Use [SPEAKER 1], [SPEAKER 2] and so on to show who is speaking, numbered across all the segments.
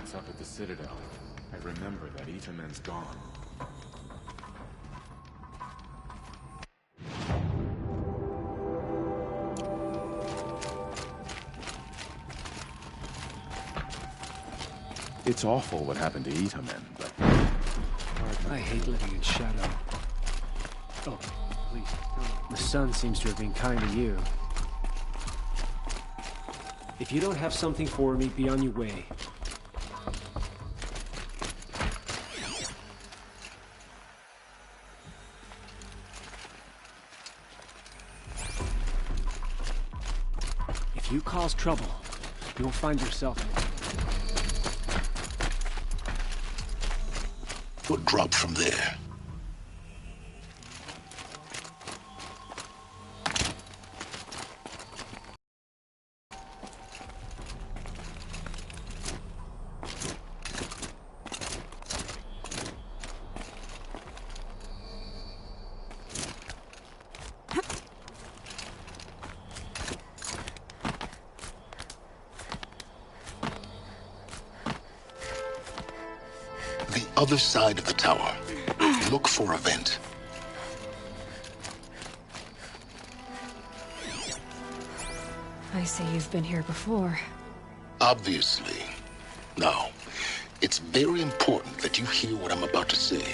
[SPEAKER 1] lights up at the Citadel. I remember that Itamen's gone. It's awful what happened to Itamen, but...
[SPEAKER 2] I hate living in shadow. Oh, please. The sun seems to have been kind to you. If you don't have something for me, be on your way. If you cause trouble, you'll find yourself in it.
[SPEAKER 3] We'll drop from there. Other side of the tower. Look for a vent.
[SPEAKER 4] I see you've been here before.
[SPEAKER 3] Obviously. Now, it's very important that you hear what I'm about to say.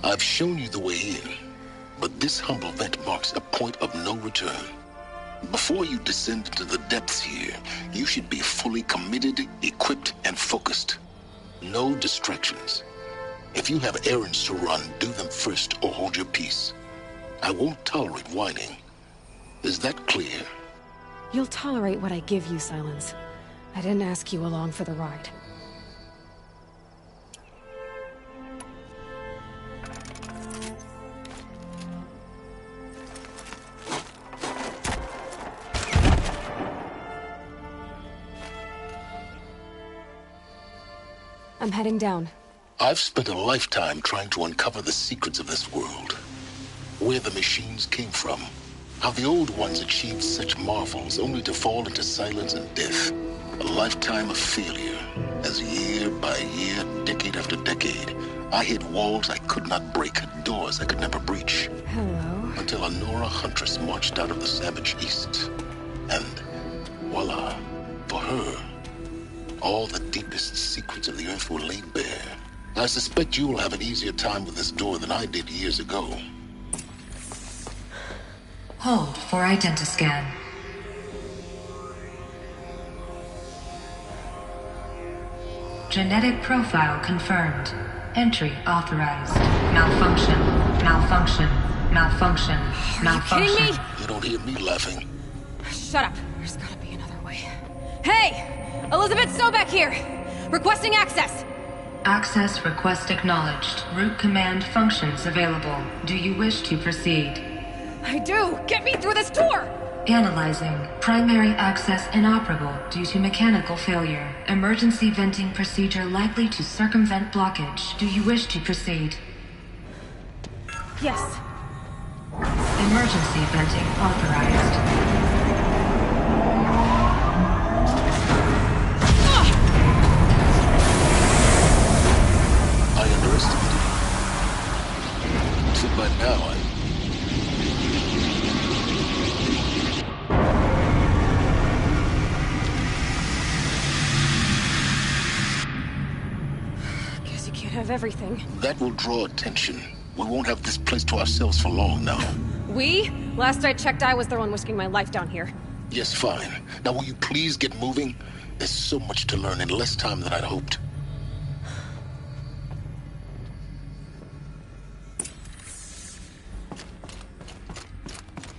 [SPEAKER 3] I've shown you the way in, but this humble vent marks a point of no return. Before you descend into the depths here, you should be fully committed, equipped, and focused. No distractions. If you have errands to run, do them first or hold your peace. I won't tolerate whining. Is that clear?
[SPEAKER 4] You'll tolerate what I give you, Silence. I didn't ask you along for the ride. I'm heading down.
[SPEAKER 3] I've spent a lifetime trying to uncover the secrets of this world. Where the machines came from. How the old ones achieved such marvels only to fall into silence and death. A lifetime of failure. As year by year, decade after decade, I hit walls I could not break, doors I could never breach.
[SPEAKER 4] Hello.
[SPEAKER 3] Until a Nora huntress marched out of the savage east. And voila, for her, all the deepest secrets of the earth were laid bare. I suspect you will have an easier time with this door than I did years ago.
[SPEAKER 5] Hold for identiscan. Genetic profile confirmed. Entry authorized. Malfunction. Malfunction. Malfunction. Malfunction.
[SPEAKER 4] Are you kidding me?
[SPEAKER 3] You don't hear me laughing.
[SPEAKER 4] Shut up. There's gotta be another way. Hey! Elizabeth Sobek here! Requesting access!
[SPEAKER 5] Access request acknowledged. Root command functions available. Do you wish to proceed?
[SPEAKER 4] I do! Get me through this door!
[SPEAKER 5] Analyzing. Primary access inoperable due to mechanical failure. Emergency venting procedure likely to circumvent blockage. Do you wish to proceed?
[SPEAKER 4] Yes.
[SPEAKER 5] Emergency venting authorized.
[SPEAKER 3] By now,
[SPEAKER 4] Guess you can't have everything.
[SPEAKER 3] That will draw attention. We won't have this place to ourselves for long now.
[SPEAKER 4] We? Last I checked, I was the one risking my life down here.
[SPEAKER 3] Yes, fine. Now will you please get moving? There's so much to learn in less time than I'd hoped.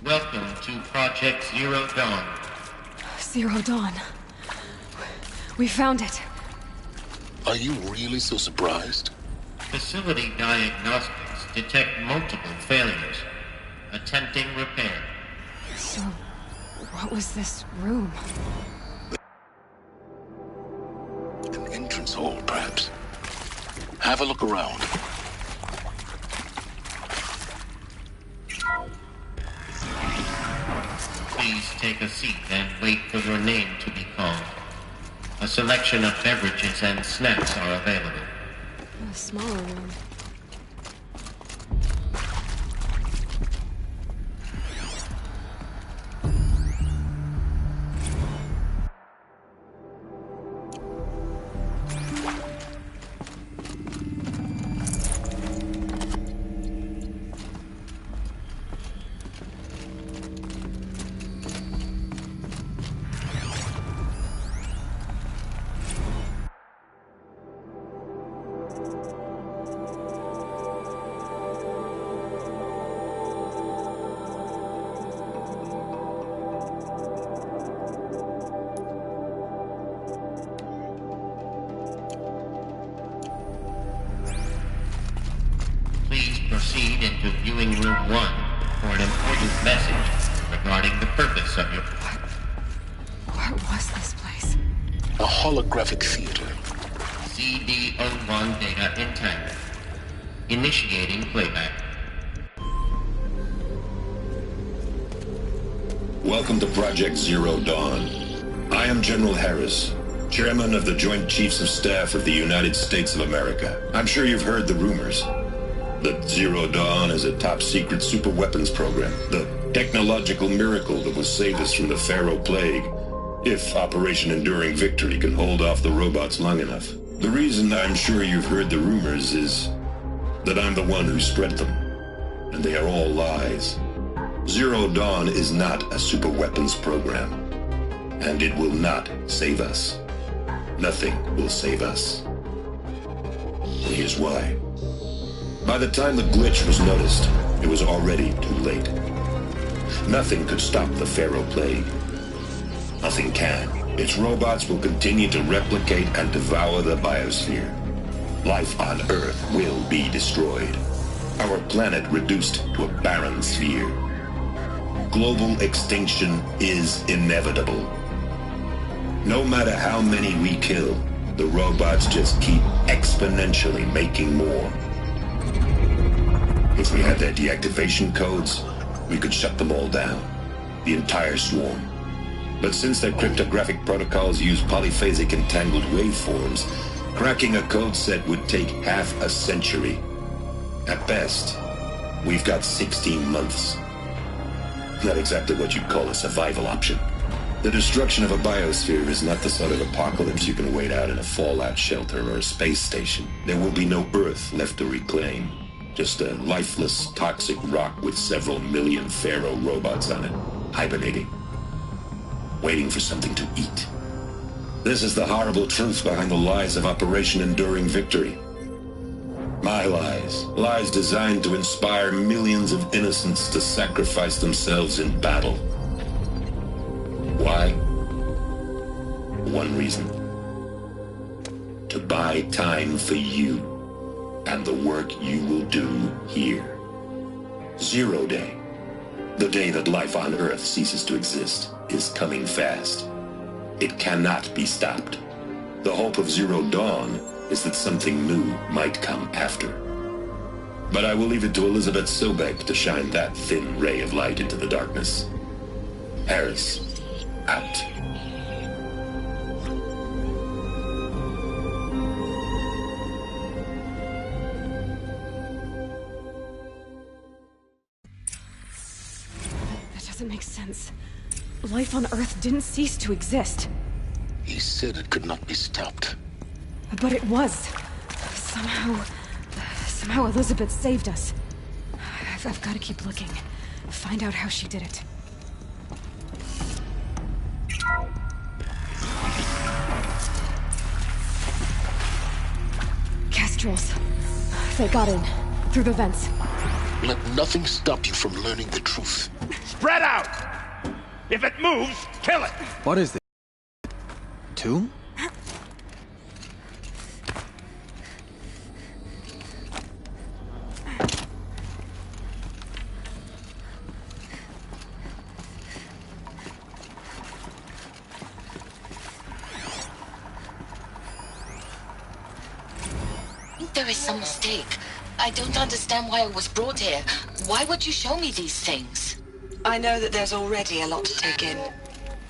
[SPEAKER 6] Welcome to Project Zero Dawn.
[SPEAKER 4] Zero Dawn. We found it.
[SPEAKER 3] Are you really so surprised?
[SPEAKER 6] Facility diagnostics detect multiple failures. Attempting repair.
[SPEAKER 4] So, what was this room?
[SPEAKER 3] An entrance hall, perhaps. Have a look around.
[SPEAKER 6] Please take a seat and wait for your name to be called. A selection of beverages and snacks are available.
[SPEAKER 4] A smaller room.
[SPEAKER 6] Proceed into viewing room 1 for an important message regarding the purpose of your...
[SPEAKER 4] What was this place?
[SPEAKER 3] A holographic theater.
[SPEAKER 6] CD01 data intact. Initiating playback.
[SPEAKER 7] Welcome to Project Zero Dawn. I am General Harris, Chairman of the Joint Chiefs of Staff of the United States of America. I'm sure you've heard the rumors that Zero Dawn is a top-secret superweapons program, the technological miracle that will save us from the Pharaoh Plague, if Operation Enduring Victory can hold off the robots long enough. The reason I'm sure you've heard the rumors is that I'm the one who spread them, and they are all lies. Zero Dawn is not a superweapons program, and it will not save us. Nothing will save us. And here's why. By the time the glitch was noticed, it was already too late. Nothing could stop the Pharaoh Plague. Nothing can. Its robots will continue to replicate and devour the biosphere. Life on Earth will be destroyed. Our planet reduced to a barren sphere. Global extinction is inevitable. No matter how many we kill, the robots just keep exponentially making more. If we had their deactivation codes, we could shut them all down. The entire swarm. But since their cryptographic protocols use polyphasic entangled waveforms, cracking a code set would take half a century. At best, we've got 16 months. Not exactly what you'd call a survival option. The destruction of a biosphere is not the sort of apocalypse you can wait out in a fallout shelter or a space station. There will be no Earth left to reclaim. Just a lifeless, toxic rock with several million Pharaoh robots on it, hibernating, waiting for something to eat. This is the horrible truth behind the lies of Operation Enduring Victory. My lies. Lies designed to inspire millions of innocents to sacrifice themselves in battle. Why? One reason. To buy time for you. And the work you will do here. Zero Day, the day that life on Earth ceases to exist, is coming fast. It cannot be stopped. The hope of Zero Dawn is that something new might come after. But I will leave it to Elizabeth Sobek to shine that thin ray of light into the darkness. Harris, out.
[SPEAKER 4] Makes sense. Life on Earth didn't cease to exist.
[SPEAKER 3] He said it could not be stopped.
[SPEAKER 4] But it was. Somehow Elizabeth saved us. I've got to keep looking. Find out how she did it. Kestrels. They got in. Through the vents.
[SPEAKER 3] Let nothing stop you from learning the truth.
[SPEAKER 8] Spread out! If it moves, kill it!
[SPEAKER 2] What is this? Tomb?
[SPEAKER 9] There is some mistake. I don't understand why I was brought here. Why would you show me these things?
[SPEAKER 10] I know that there's already a lot to take in.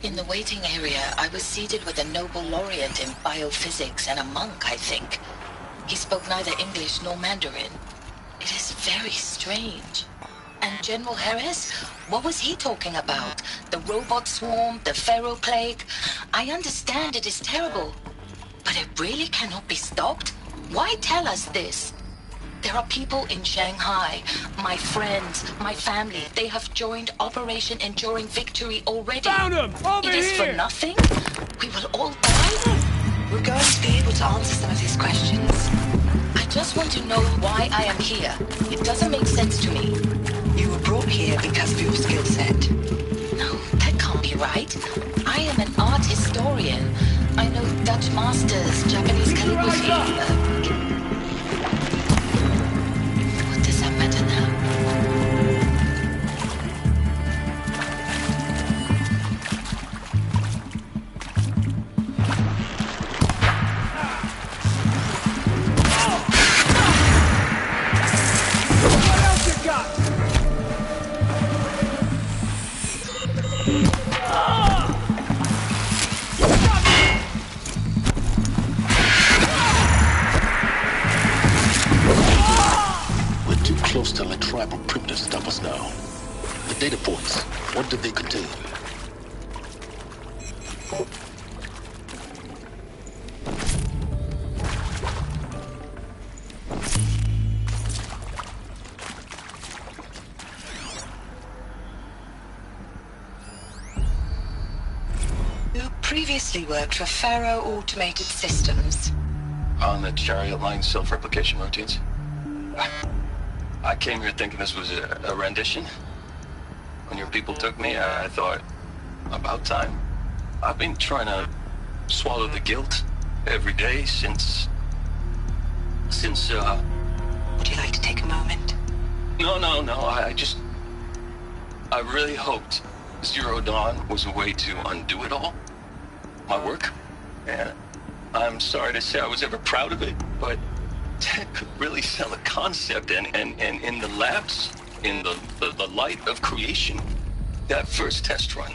[SPEAKER 9] In the waiting area, I was seated with a Nobel laureate in biophysics and a monk, I think. He spoke neither English nor Mandarin. It is very strange. And General Harris? What was he talking about? The robot swarm? The Pharaoh plague? I understand it is terrible. But it really cannot be stopped? Why tell us this? There are people in Shanghai, my friends, my family. They have joined Operation Enduring Victory already.
[SPEAKER 2] Found him! Over
[SPEAKER 9] It is
[SPEAKER 2] here!
[SPEAKER 9] for nothing? We will all die?
[SPEAKER 10] We're going to be able to answer some of these questions.
[SPEAKER 9] I just want to know why I am here. It doesn't make sense to me.
[SPEAKER 10] You were brought here because of your skill set.
[SPEAKER 9] No, that can't be right. I am an art historian. I know Dutch masters, Japanese calligraphy. What does that matter now?
[SPEAKER 2] What else you got?
[SPEAKER 3] We're too close to let tribal primitives stop us now. The data points, what did they contain?
[SPEAKER 10] You previously worked for Pharaoh Automated Systems.
[SPEAKER 11] On the Chariot Line self-replication routines? I came here thinking this was a rendition. When your people took me, I thought, about time. I've been trying to swallow the guilt every day since...
[SPEAKER 10] Would you like to take a moment?
[SPEAKER 11] No, I really hoped Zero Dawn was a way to undo it all. My work. And I'm sorry to say I was ever proud of it, but Ted could really sell a concept, and in the labs, in the light of creation, that first test run,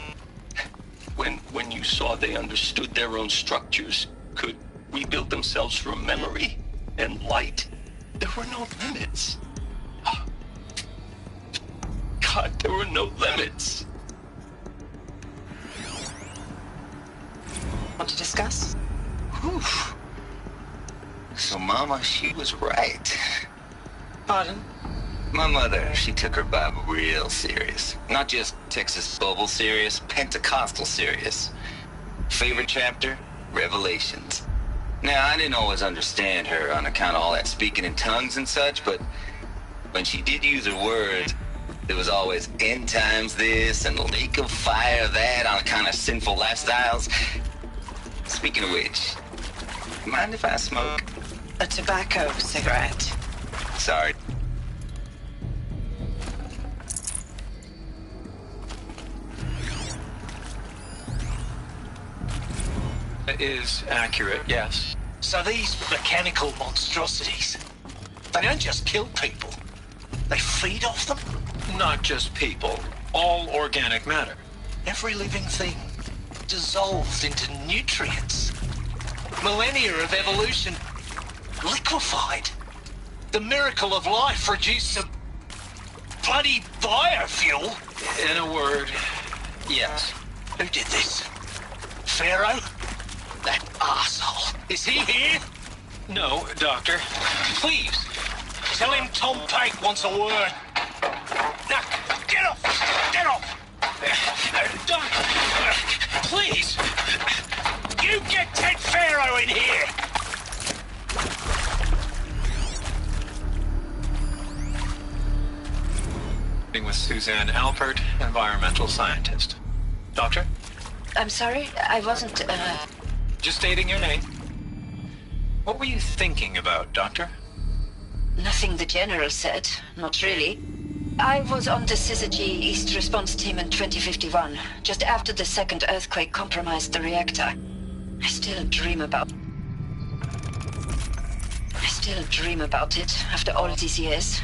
[SPEAKER 11] when you saw they understood their own structures, could rebuild themselves from memory and light, there were no limits. God, there were no limits.
[SPEAKER 10] Want to discuss?
[SPEAKER 12] Whew. So Mama, she was right.
[SPEAKER 10] Pardon?
[SPEAKER 12] My mother, she took her Bible real serious. Not just Texas Bible serious, Pentecostal serious. Favorite chapter? Revelations. Now, I didn't always understand her on account of all that speaking in tongues and such, but when she did use her words, there was always end times this and lake of fire that on account of sinful lifestyles. Speaking of which, mind if I smoke?
[SPEAKER 10] A tobacco cigarette.
[SPEAKER 12] Sorry.
[SPEAKER 13] Is accurate, yes.
[SPEAKER 8] So these mechanical monstrosities, they don't just kill people, they feed off them?
[SPEAKER 13] Not just people, all organic matter.
[SPEAKER 8] Every living thing dissolved into nutrients. Millennia of evolution liquefied. The miracle of life reduced to bloody biofuel.
[SPEAKER 13] In a word, yes.
[SPEAKER 8] Who did this? Pharaoh? That arsehole. Is he here?
[SPEAKER 13] No, Doctor.
[SPEAKER 8] Please, tell him Tom Pike wants a word. Now, get off! Get off! Doctor, please! You get Ted Pharaoh in here!
[SPEAKER 13] With Suzanne Alpert, environmental scientist. Doctor?
[SPEAKER 10] I'm sorry, I wasn't,
[SPEAKER 13] Just stating your name. What were you thinking about, Doctor?
[SPEAKER 10] Nothing the General said, not really. I was on the Syzygy East Response Team in 2051, just after the second earthquake compromised the reactor. I still dream about it after all these years.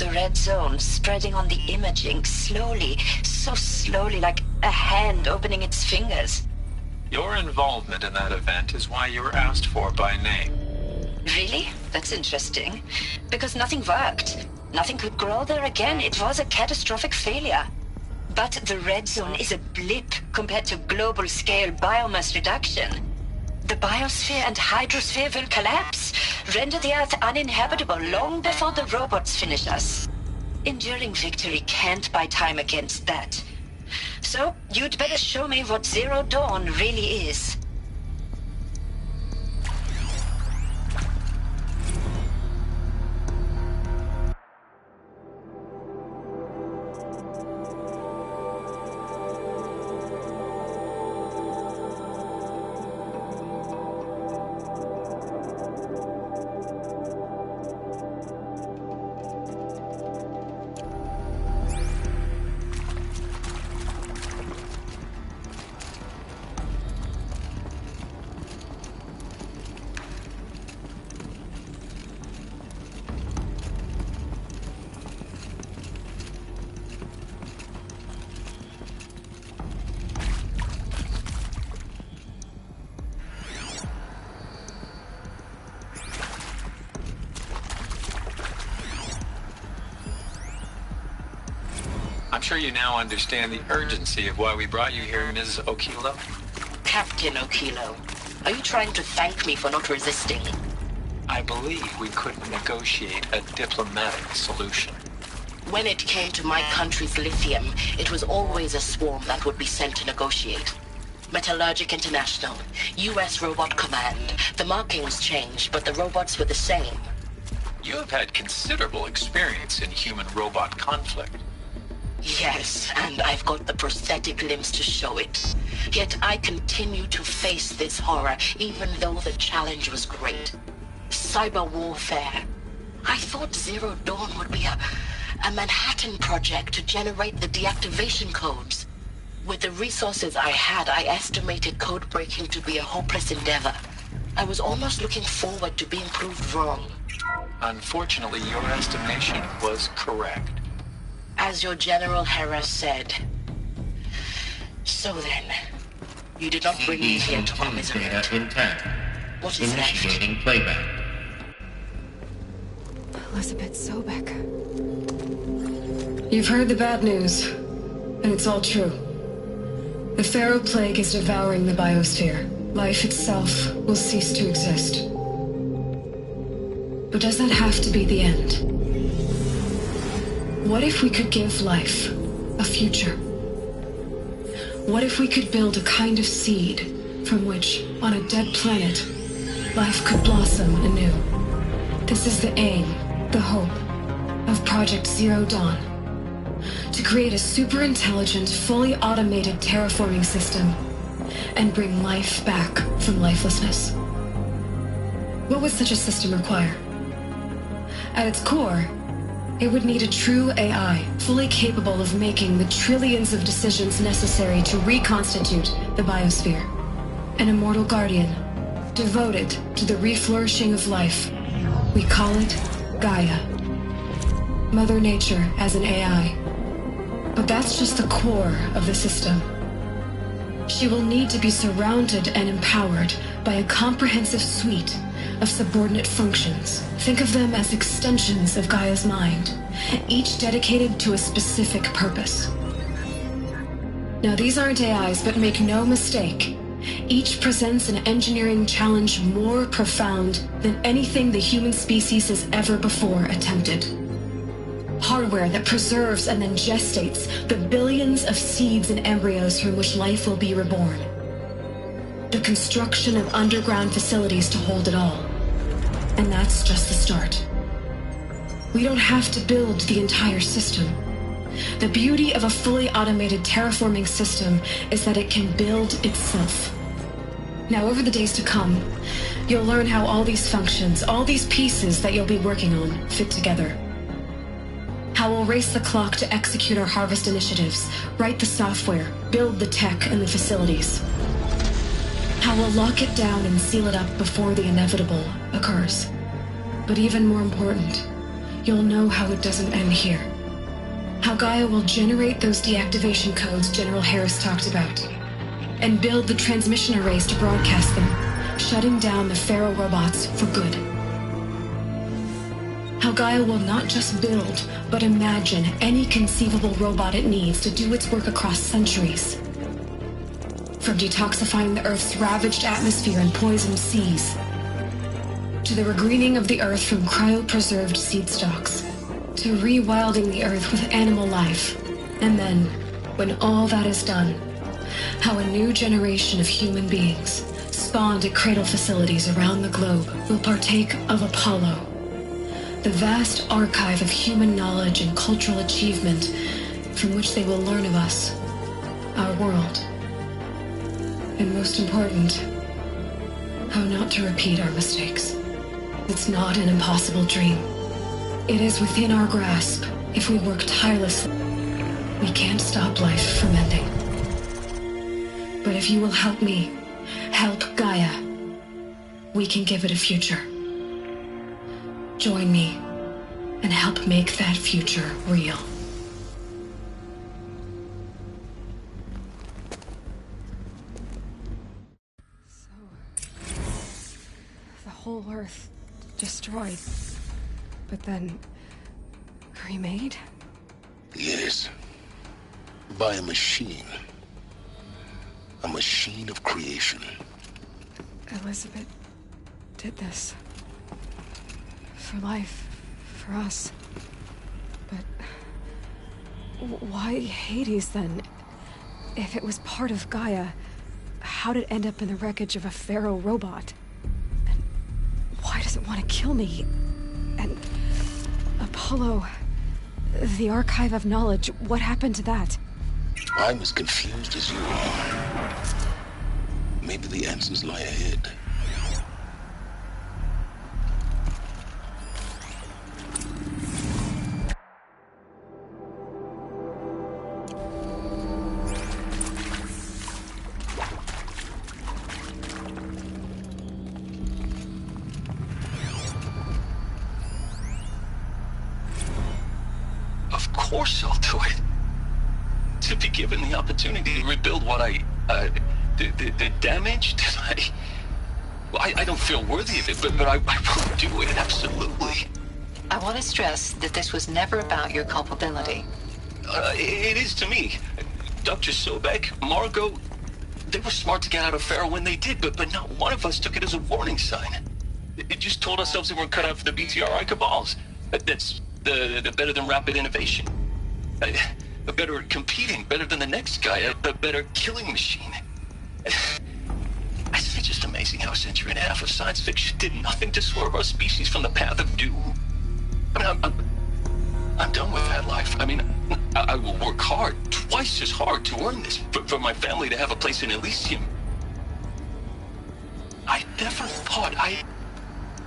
[SPEAKER 10] the red zone, spreading on the imaging, slowly, so slowly, like a hand opening its fingers.
[SPEAKER 13] Your involvement in that event is why you were asked for by name.
[SPEAKER 10] Really? That's interesting. Because nothing worked. Nothing could grow there again. It was a catastrophic failure. But the red zone is a blip compared to global-scale biomass reduction. The biosphere and hydrosphere will collapse, render the Earth uninhabitable long before the robots finish us. Enduring victory can't buy time against that. So, you'd better show me what Zero Dawn really is.
[SPEAKER 13] I'm sure you now understand the urgency of why we brought you here, Ms. Okilo.
[SPEAKER 9] Captain Okilo, are you trying to thank me for not resisting?
[SPEAKER 13] I believe we couldn't negotiate a diplomatic solution.
[SPEAKER 9] When it came to my country's lithium, it was always a swarm that would be sent to negotiate. Metallurgic International, U.S. Robot Command. The markings changed, but the robots were the same.
[SPEAKER 13] You have had considerable experience in human-robot conflict.
[SPEAKER 9] Yes, and I've got the prosthetic limbs to show it. Yet I continue to face this horror, even though the challenge was great. Cyber warfare. I thought Zero Dawn would be a Manhattan project to generate the deactivation codes. With the resources I had, I estimated code breaking to be a hopeless endeavor. I was almost looking forward to being proved wrong.
[SPEAKER 13] Unfortunately, your estimation was correct.
[SPEAKER 9] As your General Harris said. So then, you did not bring me here to commiserate.
[SPEAKER 6] Data intact.
[SPEAKER 9] What is
[SPEAKER 6] Initiating playback.
[SPEAKER 4] Elizabeth Sobek.
[SPEAKER 14] You've heard the bad news, and it's all true. The Pharaoh Plague is devouring the biosphere. Life itself will cease to exist. But does that have to be the end? What if we could give life a future? What if we could build a kind of seed from which, on a dead planet, life could blossom anew? This is the aim, the hope, of Project Zero Dawn. To create a super-intelligent, fully automated terraforming system and bring life back from lifelessness. What would such a system require? At its core, it would need a true AI, fully capable of making the trillions of decisions necessary to reconstitute the biosphere. An immortal guardian, devoted to the reflourishing of life. We call it Gaia. Mother Nature as an AI. But that's just the core of the system. She will need to be surrounded and empowered by a comprehensive suite of subordinate functions. Think of them as extensions of Gaia's mind, each dedicated to a specific purpose. Now, these aren't AIs, but make no mistake, each presents an engineering challenge more profound than anything the human species has ever before attempted. Hardware that preserves and then gestates the billions of seeds and embryos from which life will be reborn. The construction of underground facilities to hold it all. And that's just the start. We don't have to build the entire system. The beauty of a fully automated terraforming system is that it can build itself. Now, over the days to come, you'll learn how all these functions, all these pieces that you'll be working on, fit together. How we'll race the clock to execute our harvest initiatives, write the software, build the tech and the facilities. How we'll lock it down and seal it up before the inevitable occurs. But even more important, you'll know how it doesn't end here. How Gaia will generate those deactivation codes General Harris talked about, and build the transmission arrays to broadcast them, shutting down the Pharaoh robots for good. How Gaia will not just build, but imagine any conceivable robot it needs to do its work across centuries. From detoxifying the Earth's ravaged atmosphere and poisoned seas, to the regreening of the Earth from cryopreserved seed stalks, to rewilding the Earth with animal life. And then, when all that is done, how a new generation of human beings, spawned at cradle facilities around the globe, will partake of Apollo, the vast archive of human knowledge and cultural achievement from which they will learn of us, our world. And most important, how not to repeat our mistakes. It's not an impossible dream. It is within our grasp if we work tirelessly. We can't stop life from ending. But if you will help me, help Gaia, we can give it a future. Join me and help make that future real.
[SPEAKER 4] The whole Earth destroyed, but then remade?
[SPEAKER 3] Yes. By a machine. A machine of creation.
[SPEAKER 4] Elizabeth did this. For life. For us. But why Hades then? If it was part of Gaia, how did it end up in the wreckage of a Pharaoh robot? And why does it want to kill me? And Apollo, the archive of knowledge, what happened to that?
[SPEAKER 3] I'm as confused as you are. Maybe the answers lie ahead.
[SPEAKER 11] Of course I'll do it. To be given the opportunity to rebuild what the damage that I don't feel worthy of it, but I will do it, absolutely.
[SPEAKER 10] I want to stress that this was never about your culpability.
[SPEAKER 11] It is to me. Dr. Sobek, Margot, they were smart to get out of Pharaoh when they did, but not one of us took it as a warning sign. It just told ourselves that we're cut out for the BTRI cabals. That's the better than rapid innovation. Better at competing, better than the next guy, a better killing machine. It's just amazing how a century and a half of science fiction did nothing to swerve our species from the path of doom. I mean, I'm done with that life. I mean, I will work hard, twice as hard to earn this, for my family to have a place in Elysium. I never thought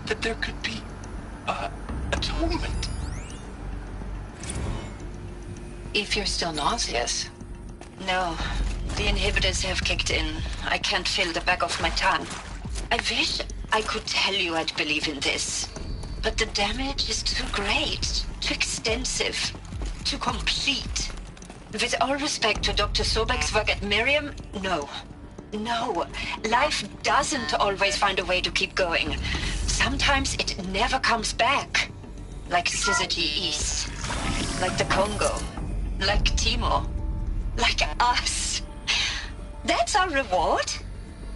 [SPEAKER 11] that there could be atonement.
[SPEAKER 10] If you're still nauseous. No, the inhibitors have kicked in. I can't feel the back of my tongue. I wish I could tell you I'd believe in this. But the damage is too great, too extensive, too complete. With all respect to Dr. Sobek's work at Miriam, no. No, life doesn't always find a way to keep going. Sometimes it never comes back. Like Syzygy East. Like the Congo. Like Timo. Like us. That's our reward?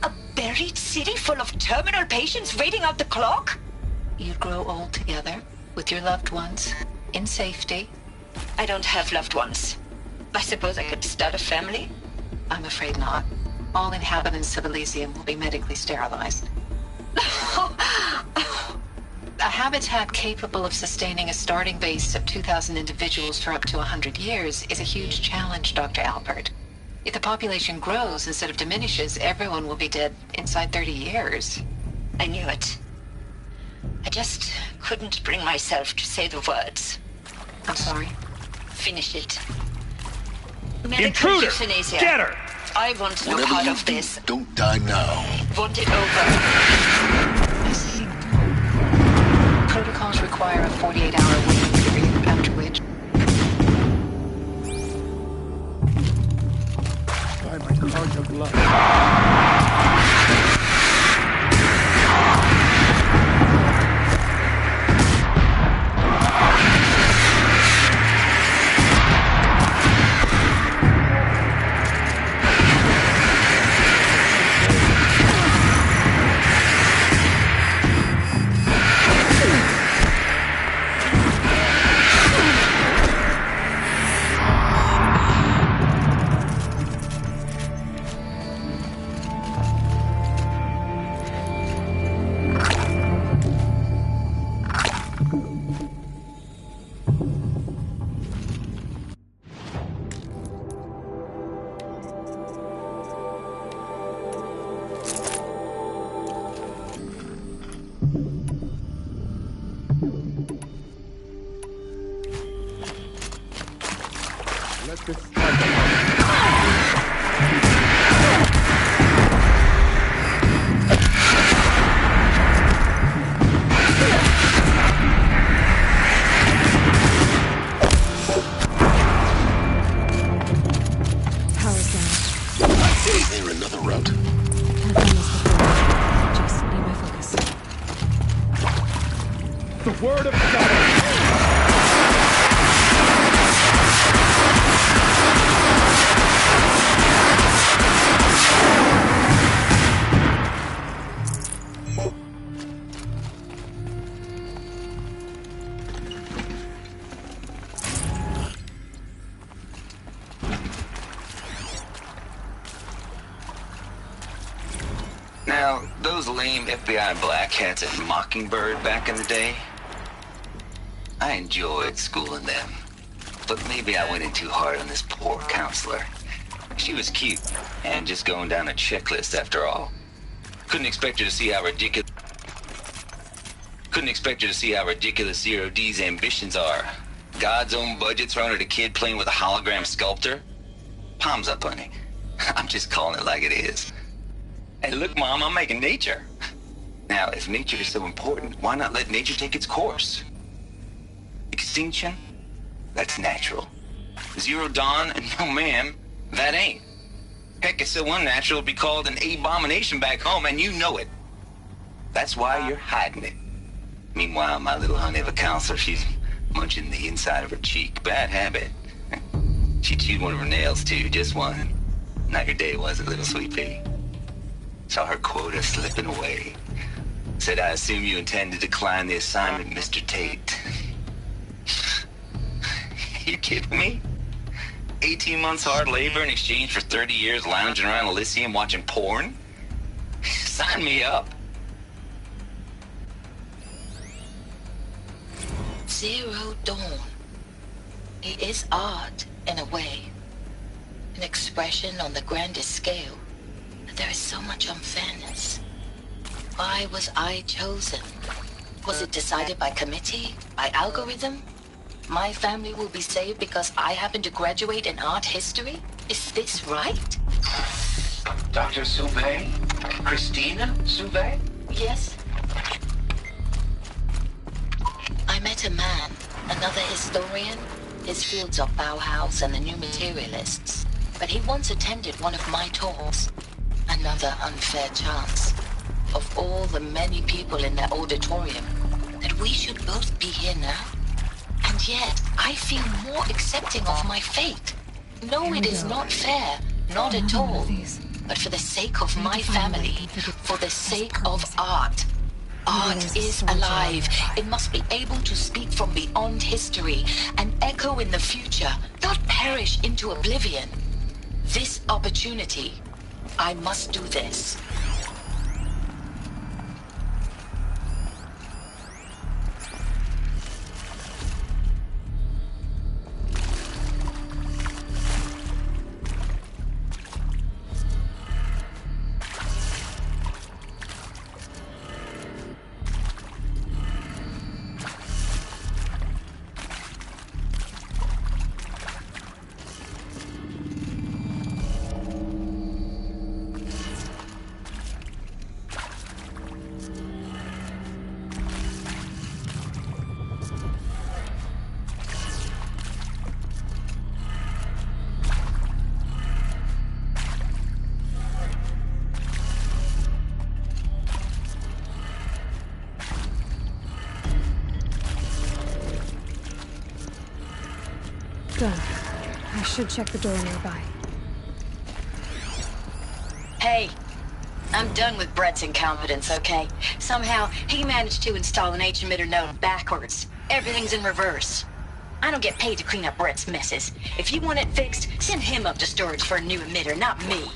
[SPEAKER 10] A buried city full of terminal patients waiting out the clock? You grow old together, with your loved ones, in safety. I don't have loved ones. I suppose I could start a family? I'm afraid not. All inhabitants of Elysium will be medically sterilized. A habitat capable of sustaining a starting base of 2,000 individuals for up to 100 years is a huge challenge, Dr. Alpert. If the population grows instead of diminishes, everyone will be dead inside 30 years. I knew it. I just couldn't bring myself to say the words. I'm sorry. Finish it. Medical
[SPEAKER 8] Intruder!
[SPEAKER 10] euthanasia.
[SPEAKER 8] Get her!
[SPEAKER 10] I want no
[SPEAKER 3] Whatever
[SPEAKER 10] part
[SPEAKER 3] you
[SPEAKER 10] of
[SPEAKER 3] do,
[SPEAKER 10] this.
[SPEAKER 3] don't die now.
[SPEAKER 10] Want it over. I see. Protocols require a 48-hour wait.
[SPEAKER 2] by my Carja blood. Let this
[SPEAKER 3] Is there another route?
[SPEAKER 4] Can't find this before. Just need my focus.
[SPEAKER 2] The word of God!
[SPEAKER 12] Now, those lame FBI black hats at Mockingbird back in the day, I enjoyed schooling them. But maybe I went in too hard on this poor counselor. She was cute, and just going down a checklist after all. Couldn't expect her to see how ridiculous Zero D's ambitions are. God's own budget thrown at a kid playing with a hologram sculptor? Palms up, honey. I'm just calling it like it is. Hey, look, Mom, I'm making nature. Now, if nature is so important, why not let nature take its course? Extinction? That's natural. Zero Dawn? No, ma'am, that ain't. Heck, it's so unnatural to be called an abomination back home, and you know it. That's why you're hiding it. Meanwhile, my little honey of a counselor, she's munching the inside of her cheek. Bad habit. She chewed one of her nails, too, just one. Not your day, was it, little sweet pea? Saw her quota slipping away. Said, I assume you intend to decline the assignment, Mr. Tate. You kidding me? 18 months hard labor in exchange for 30 years lounging around Elysium watching porn? Sign me up.
[SPEAKER 9] Zero Dawn. It is art, in a way. An expression on the grandest scale. But there is so much unfairness. Why was I chosen? Was it decided by committee? By algorithm? My family will be saved because I happen to graduate in art history? Is this right?
[SPEAKER 8] Dr. Soubet? Christina Soubet?
[SPEAKER 9] Yes. I met a man, another historian. His fields are Bauhaus and the New Materialists. But he once attended one of my talks. Another unfair chance. Of all the many people in that auditorium, that we should both be here now. And yet, I feel more accepting of my fate. No, it is not fair. Not at all. But for the sake of my family, for the sake of art. Art is alive. It must be able to speak from beyond history and echo in the future, not perish into oblivion. This opportunity, I must do this.
[SPEAKER 4] Done. I should check the door nearby.
[SPEAKER 10] Hey, I'm done with Brett's incompetence, okay? Somehow, he managed to install an H-emitter node backwards. Everything's in reverse. I don't get paid to clean up Brett's messes. If you want it fixed, send him up to storage for a new emitter, not me.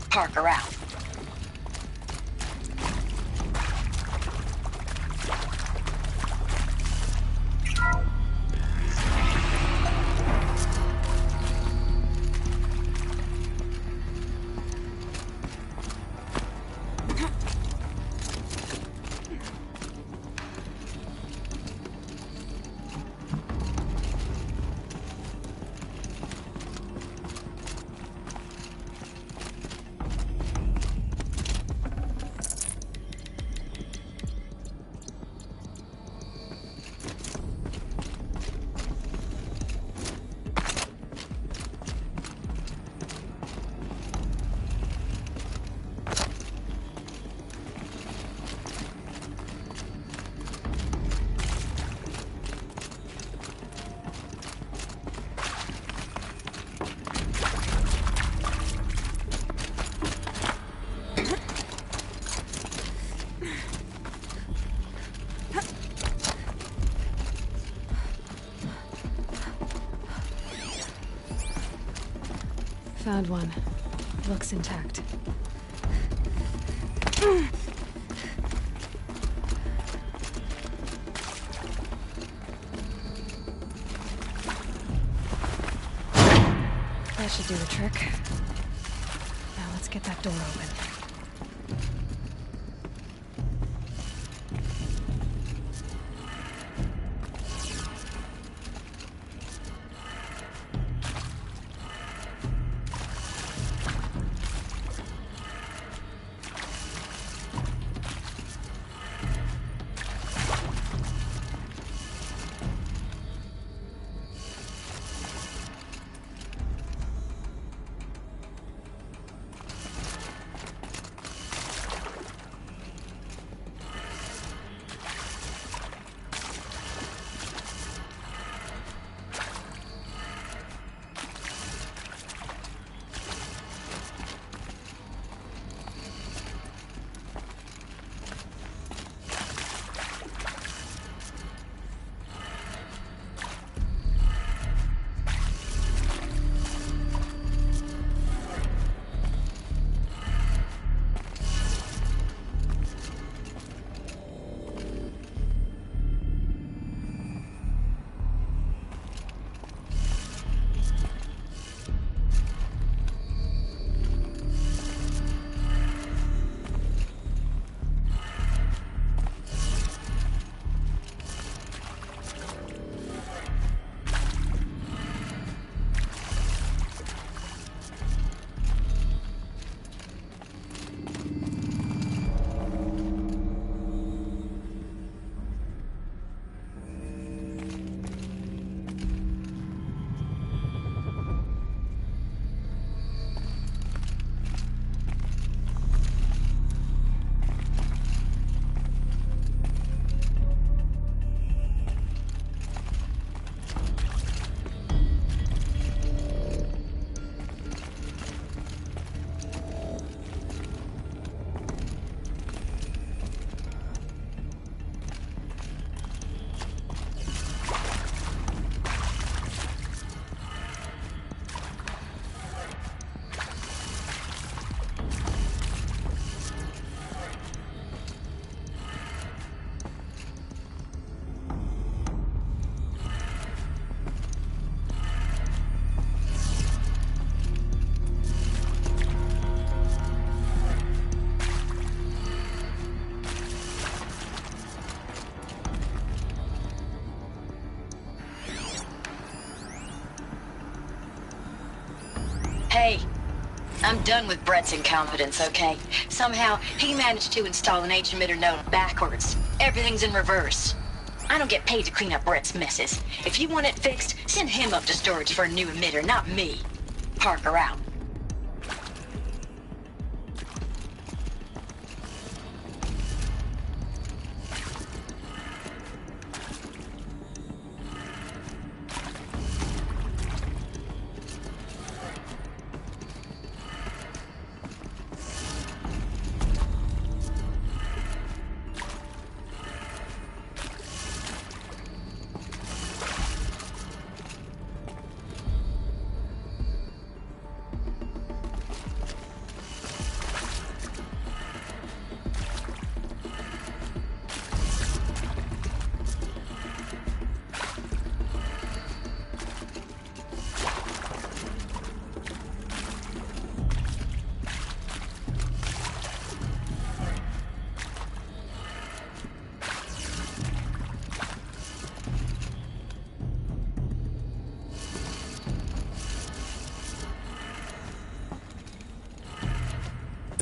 [SPEAKER 10] Parker out.
[SPEAKER 4] Found one. Looks intact. That should do the trick. Now let's get that door open.
[SPEAKER 10] Hey, I'm done with Brett's incompetence, okay? Somehow, he managed to install an H-emitter node backwards. Everything's in reverse. I don't get paid to clean up Brett's messes. If you want it fixed, send him up to storage for a new emitter, not me. Parker out.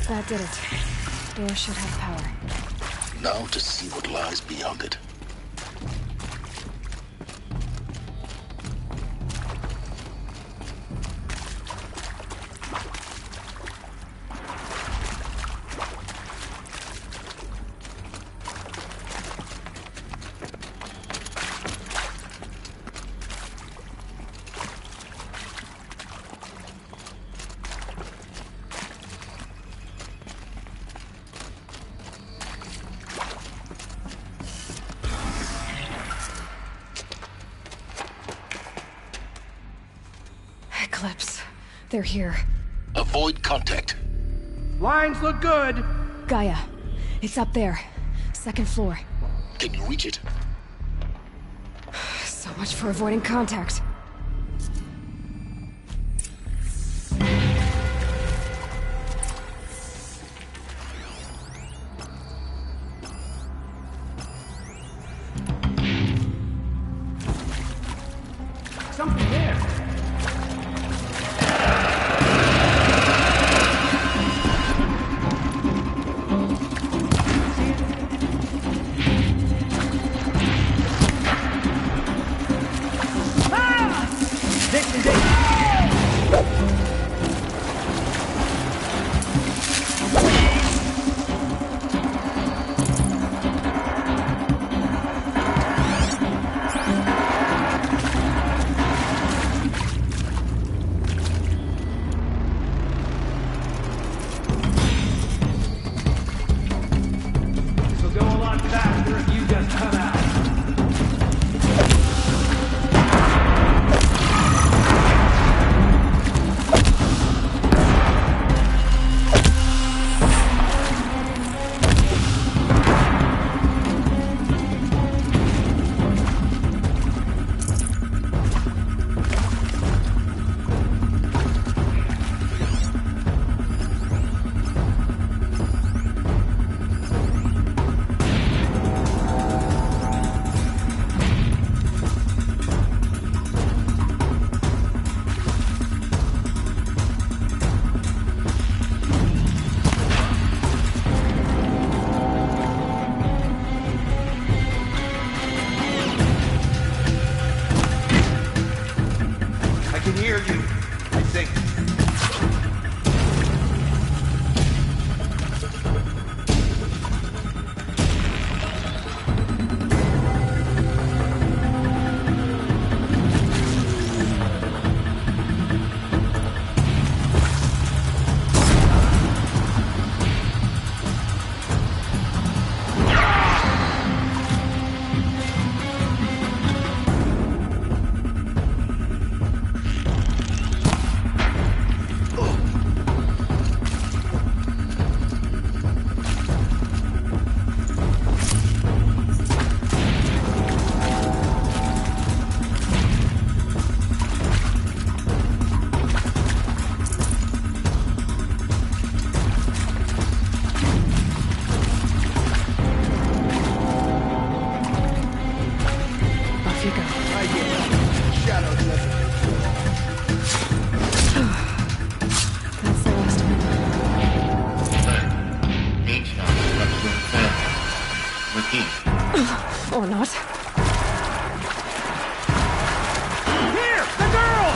[SPEAKER 4] That did it. Door should have power.
[SPEAKER 3] Now to see what lies beyond it.
[SPEAKER 4] Eclipse. They're here.
[SPEAKER 3] Avoid contact.
[SPEAKER 15] Lines look good.
[SPEAKER 4] Gaia. It's up there. Second floor.
[SPEAKER 3] Can you reach it?
[SPEAKER 4] So much for avoiding contact.
[SPEAKER 15] Something there.
[SPEAKER 4] Or not.
[SPEAKER 15] Here! The girl!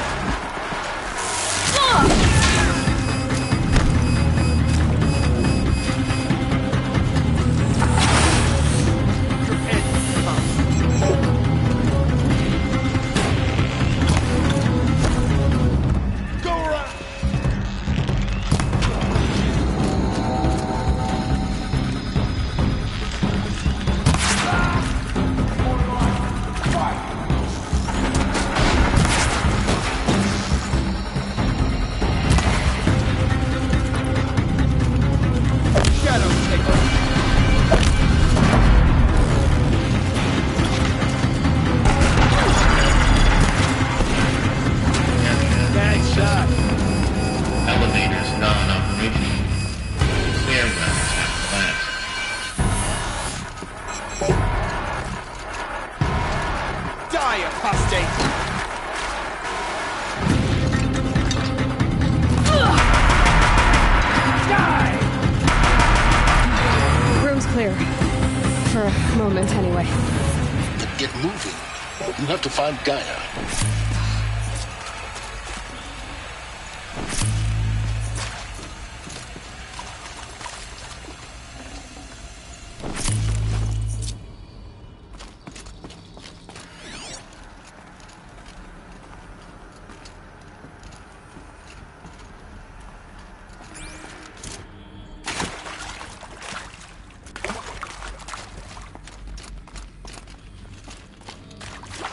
[SPEAKER 4] clear. For a moment, anyway.
[SPEAKER 3] Then get moving. You have to find Gaia.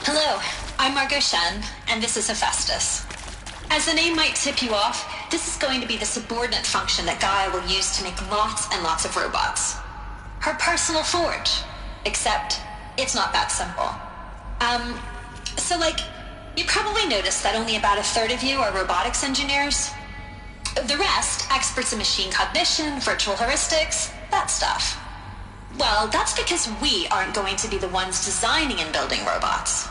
[SPEAKER 16] Hello, I'm Margot Shen, and this is Hephaestus. As the name might tip you off, this is going to be the subordinate function that Gaia will use to make lots and lots of robots. Her personal forge. Except, it's not that simple. You probably noticed that only about a third of you are robotics engineers. The rest, experts in machine cognition, virtual heuristics, that stuff. Well, that's because we aren't going to be the ones designing and building robots.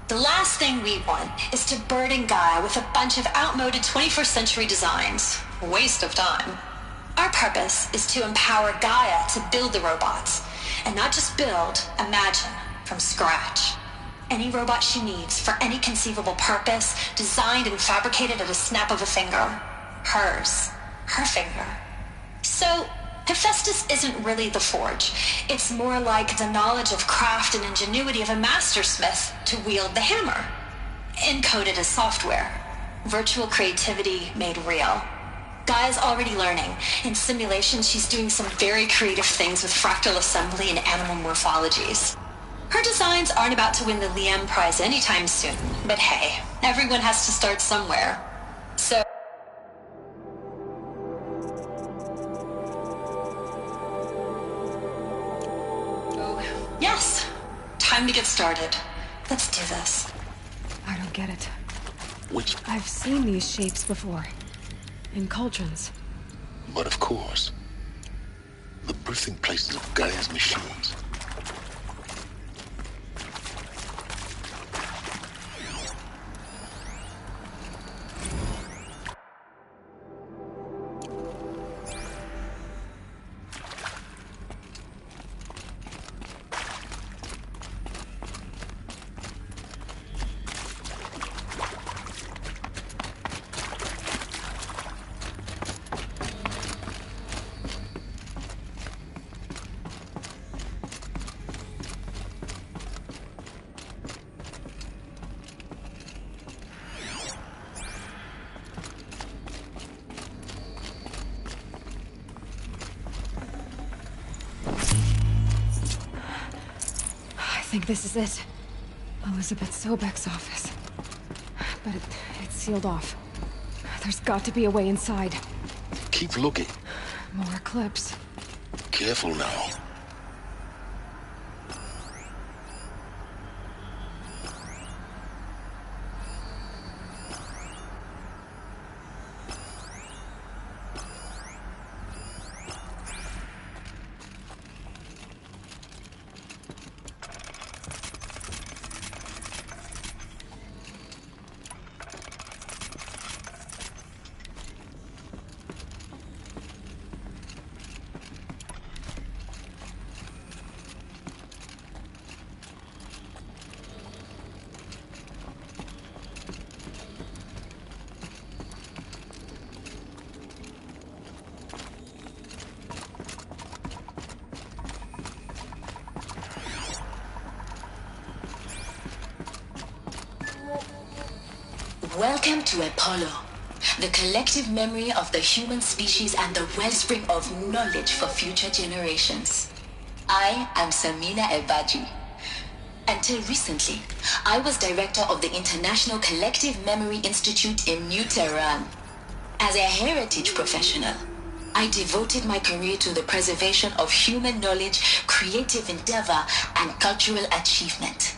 [SPEAKER 16] The last thing we want is to burden Gaia with a bunch of outmoded 21st century designs. Waste of time. Our purpose is to empower Gaia to build the robots, and not just build, imagine, from scratch. Any robot she needs for any conceivable purpose, designed and fabricated at a snap of a finger. Hers. Her finger. So, Hephaestus isn't really the forge. It's more like the knowledge of craft and ingenuity of a mastersmith to wield the hammer. Encoded as software. Virtual creativity made real. Gaia's already learning. In simulations, she's doing some very creative things with fractal assembly and animal morphologies. Her designs aren't about to win the Liam Prize anytime soon, but hey, everyone has to start somewhere. So... Yes, time to get started. Let's do this.
[SPEAKER 4] I don't get it.
[SPEAKER 3] Which?
[SPEAKER 4] I've seen these shapes before. In cauldrons.
[SPEAKER 3] But of course, the birthing places of Gaia's machines.
[SPEAKER 4] I think this is it. Elizabeth Sobek's office. But it's sealed off. There's got to be a way inside.
[SPEAKER 3] Keep looking.
[SPEAKER 4] More clips.
[SPEAKER 3] Careful now.
[SPEAKER 9] Welcome to Apollo, the collective memory of the human species and the wellspring of knowledge for future generations. I am Samina Ebaji. Until recently, I was director of the International Collective Memory Institute in New Tehran. As a heritage professional, I devoted my career to the preservation of human knowledge, creative endeavor, and cultural achievement.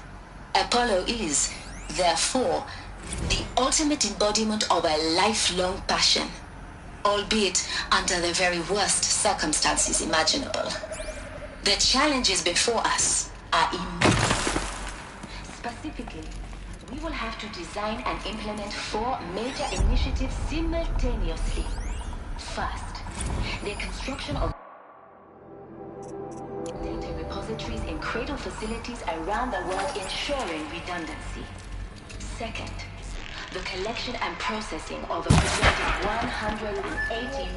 [SPEAKER 9] Apollo is, therefore, the ultimate embodiment of a lifelong passion, albeit under the very worst circumstances imaginable. The challenges before us are immense. Specifically, we will have to design and implement 4 major initiatives simultaneously. First, the construction of
[SPEAKER 5] repositories in cradle facilities around the world, ensuring redundancy. Second, the collection and processing of a projected 180...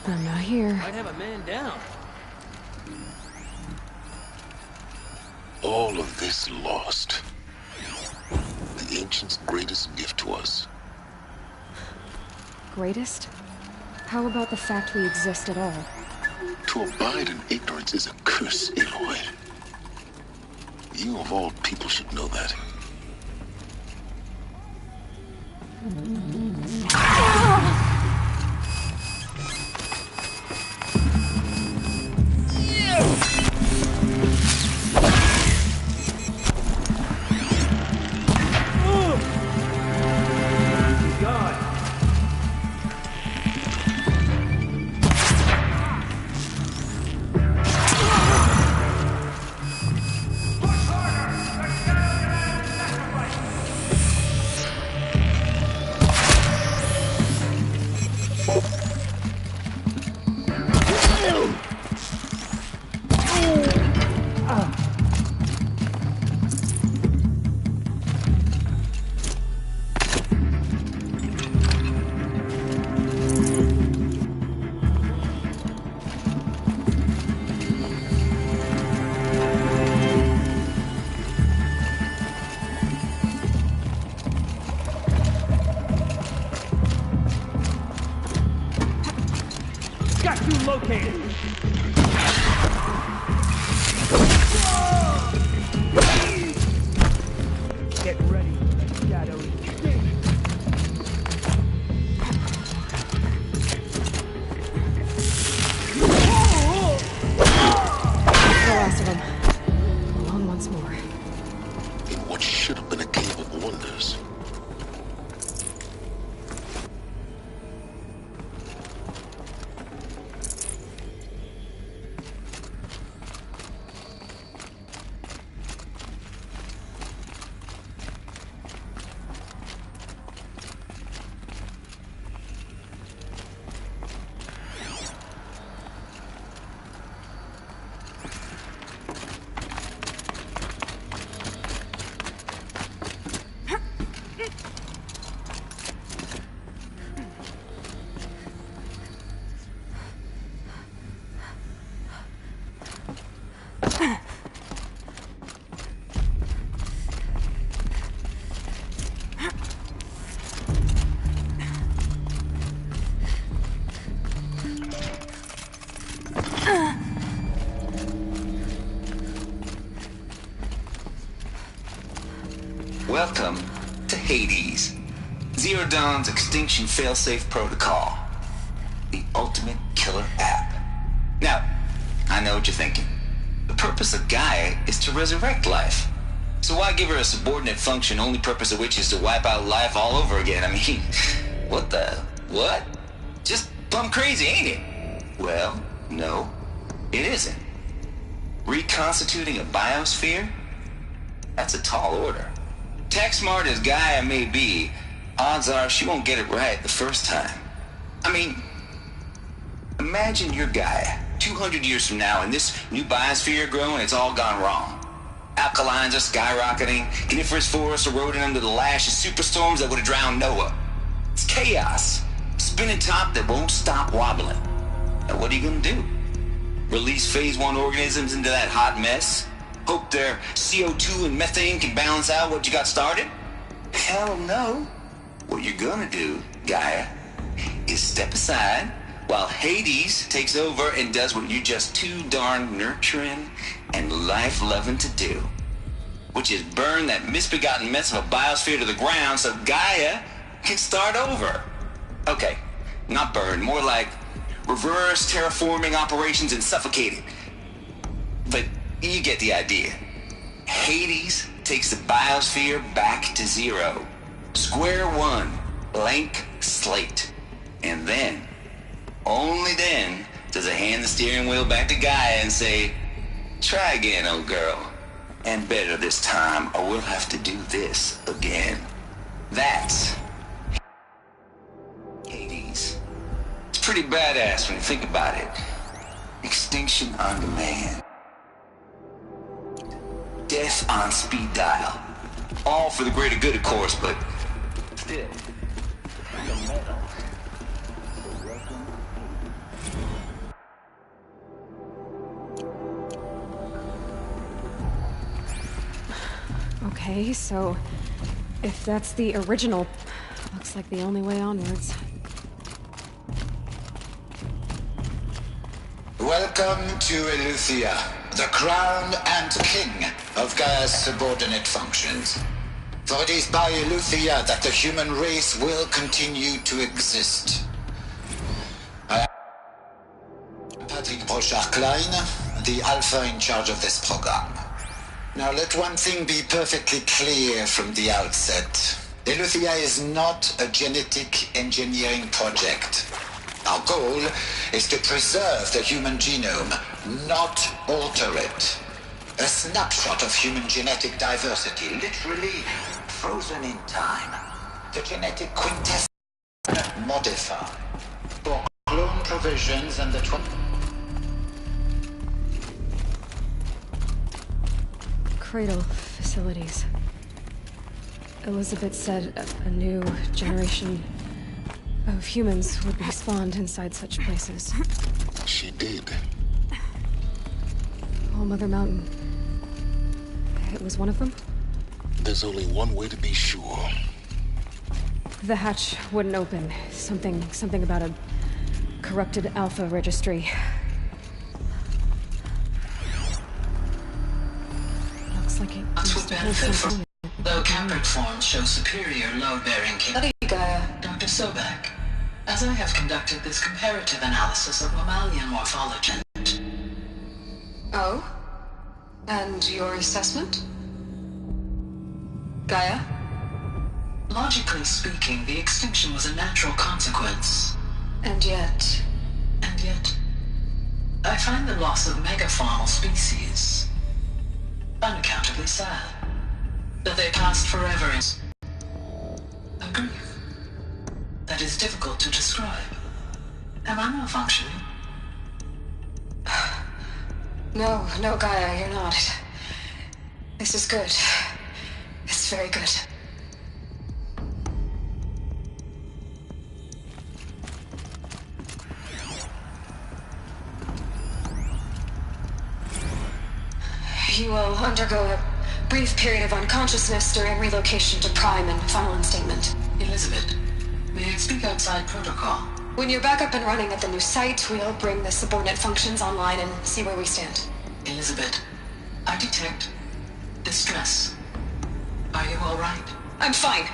[SPEAKER 4] I'm not here.
[SPEAKER 2] Might have a man down.
[SPEAKER 3] All of this lost. The Ancients' greatest gift to us.
[SPEAKER 4] Greatest? How about the fact we exist at all?
[SPEAKER 3] To abide in ignorance is a curse, Aloy. You of all people should know that.
[SPEAKER 12] Welcome to Hades, Zero Dawn's extinction failsafe protocol, the ultimate killer app. Now, I know what you're thinking. The purpose of Gaia is to resurrect life. So why give her a subordinate function, only purpose of which is to wipe out life all over again? I mean, what? Just plumb crazy, ain't it? Well, no, it isn't. Reconstituting a biosphere? That's a tall order. Tech smart as Gaia may be, odds are she won't get it right the first time. I mean, imagine you're Gaia, 200 years from now, and this new biosphere growing, it's all gone wrong. Alkalines are skyrocketing, coniferous forests eroding under the lash of superstorms that would have drowned Noah. It's chaos. Spinning top that won't stop wobbling. Now what are you gonna do? Release phase 1 organisms into that hot mess? Hope their CO2 and methane can balance out what you got started? Hell no. What you're gonna do, Gaia, is step aside while Hades takes over and does what you're just too darn nurturing and life-loving to do, which is burn that misbegotten mess of a biosphere to the ground so Gaia can start over. Okay, not burn, more like reverse terraforming operations and suffocate it. But you get the idea. Hades takes the biosphere back to zero. Square one, blank slate. And then, only then, does it hand the steering wheel back to Gaia and say, try again, old girl. And better this time, or we'll have to do this again. That's Hades. It's pretty badass when you think about it. Extinction on demand. Death on speed dial. All for the greater good, of course, but still.
[SPEAKER 4] Okay, so if that's the original, looks like the only way onwards.
[SPEAKER 17] Welcome to Eleuthia, the crown and king of Gaia's subordinate functions. For it is by Eleuthia that the human race will continue to exist. I am Patrick Brochard-Klein, the Alpha in charge of this program. Now let one thing be perfectly clear from the outset. Eleuthia is not a genetic engineering project. Our goal is to preserve the human genome, not alter it. A snapshot of human genetic diversity, literally frozen in time. The genetic quintessence modified for clone provisions and the
[SPEAKER 4] Cradle facilities. Elizabeth said a new generation of humans would be spawned inside such places.
[SPEAKER 3] She did.
[SPEAKER 4] All Mother Mountain. It was one of them?
[SPEAKER 3] There's only one way to be sure.
[SPEAKER 4] The hatch wouldn't open. Something about a corrupted Alpha registry. Looks like it used to hold something.
[SPEAKER 9] Though Cambric forms show superior load-bearing capability, Gaia, Dr. Sobek, as I have conducted this comparative analysis of mammalian morphology.
[SPEAKER 14] Oh? And your assessment? Gaia?
[SPEAKER 9] Logically speaking, the extinction was a natural consequence.
[SPEAKER 14] And yet,
[SPEAKER 9] I find the loss of megafaunal species unaccountably sad. That they passed forever in a grief that is difficult to describe. Am I malfunctioning?
[SPEAKER 14] No, Gaia, you're not. This is good. It's very good. You will undergo a brief period of unconsciousness during relocation to Prime and final instatement.
[SPEAKER 9] Elizabeth, may I speak outside protocol?
[SPEAKER 14] When you're back up and running at the new site, we'll bring the subordinate functions online and see where we stand.
[SPEAKER 9] Elizabeth, I detect distress. Are you all right?
[SPEAKER 14] I'm fine.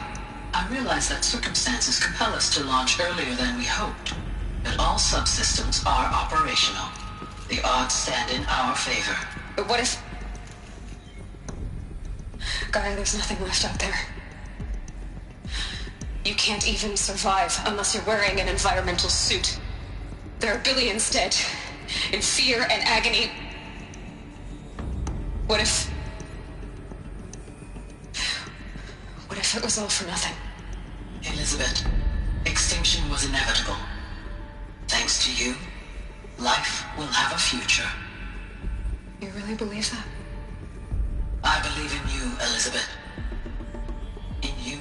[SPEAKER 9] I realize that circumstances compel us to launch earlier than we hoped, but all subsystems are operational. The odds stand in our favor.
[SPEAKER 14] But what if... Gaia, there's nothing left out there. You can't even survive unless you're wearing an environmental suit. There are billions dead, in fear and agony. What if it was all for nothing?
[SPEAKER 9] Elizabeth, extinction was inevitable. Thanks to you, life will have a future.
[SPEAKER 14] You really believe that?
[SPEAKER 9] I believe in you, Elizabeth. In you,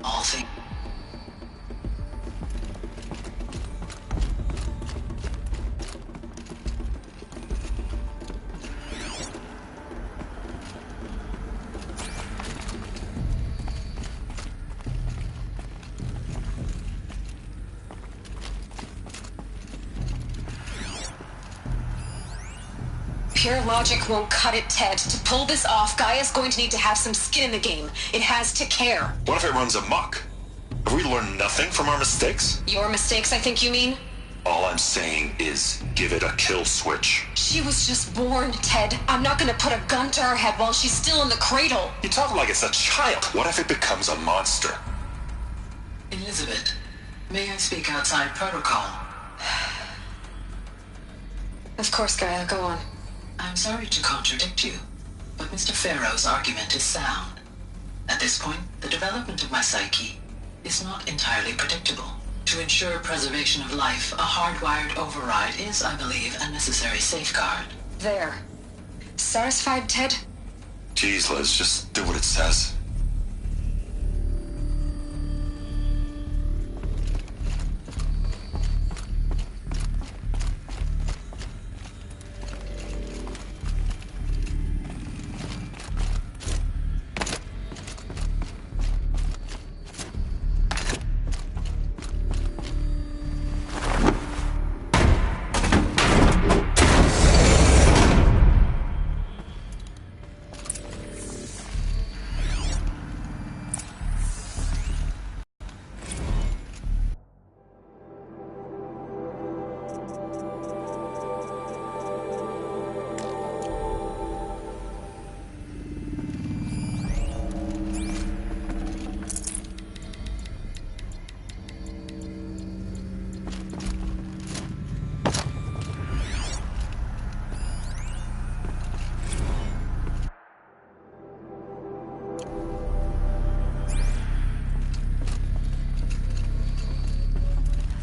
[SPEAKER 9] all things.
[SPEAKER 14] Pure logic won't cut it, Ted. To pull this off, Gaia's going to need to have some skin in the game. It has to care.
[SPEAKER 7] What if it runs amok? Have we learned nothing from our mistakes?
[SPEAKER 14] Your mistakes, I think you mean?
[SPEAKER 7] All I'm saying is give it a kill switch.
[SPEAKER 14] She was just born, Ted. I'm not gonna put a gun to her head while she's still in the cradle.
[SPEAKER 7] You talk like it's a child. What if it becomes a monster?
[SPEAKER 9] Elizabeth, May I speak outside protocol?
[SPEAKER 14] Of course, Gaia, go on.
[SPEAKER 9] I'm sorry to contradict you, but Mr. Farrow's argument is sound. At this point, the development of my psyche is not entirely predictable. To ensure preservation of life, a hardwired override is, I believe, a necessary safeguard.
[SPEAKER 14] There. Satisfied, Ted?
[SPEAKER 3] Jeez, Liz, just do what it says.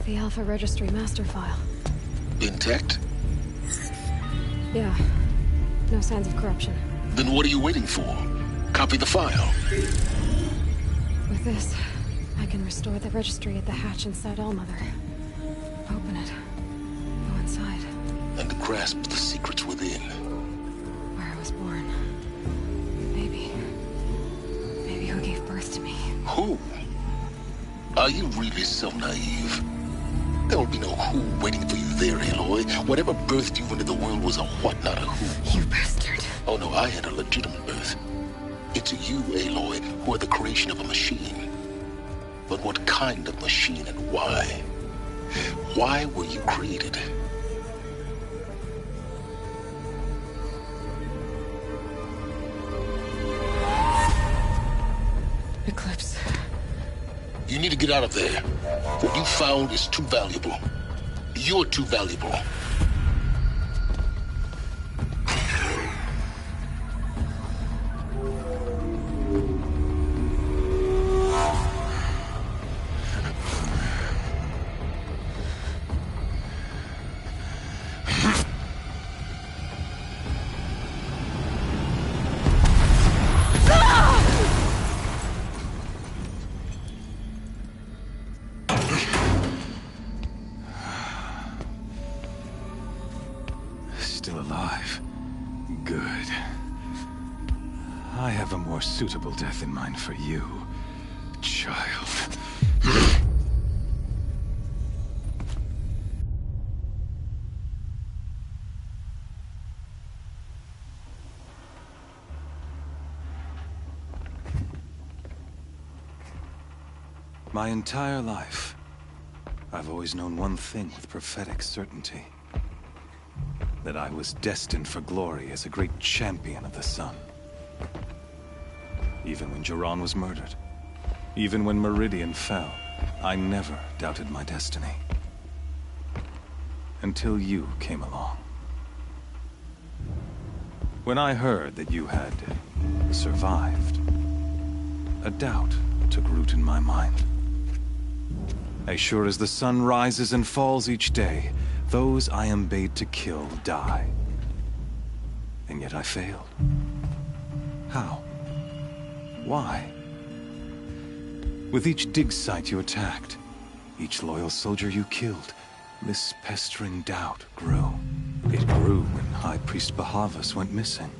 [SPEAKER 4] The Alpha Registry master file.
[SPEAKER 3] Intact?
[SPEAKER 4] Yeah. No signs of corruption.
[SPEAKER 3] Then what are you waiting for? Copy the file.
[SPEAKER 4] With this, I can restore the registry at the hatch inside Allmother. Open it. Go inside.
[SPEAKER 3] And grasp the secrets within.
[SPEAKER 4] Where I was born. Maybe who gave birth to me.
[SPEAKER 3] Who? Are you really so naive? There will be no who waiting for you there, Aloy. Whatever birthed you into the world was a what, not a who.
[SPEAKER 4] You bastard.
[SPEAKER 3] Oh no, I had a legitimate birth. It's you, Aloy, who are the creation of a machine. But what kind of machine and why? Why were you created?
[SPEAKER 14] Eclipse.
[SPEAKER 3] You need to get out of there. What you found is too valuable. You're too valuable.
[SPEAKER 18] Still alive. Good. I have a more suitable death in mind for you, child. My entire life, I've always known one thing with prophetic certainty. That I was destined for glory as a great champion of the sun. Even when Jiran was murdered, even when Meridian fell, I never doubted my destiny. Until you came along. When I heard that you had survived, a doubt took root in my mind. As sure as the sun rises and falls each day, those I am bade to kill die. And yet I failed. How? Why? With each dig site you attacked, each loyal soldier you killed, this pestering doubt grew. It grew when High Priest Bahavas went missing.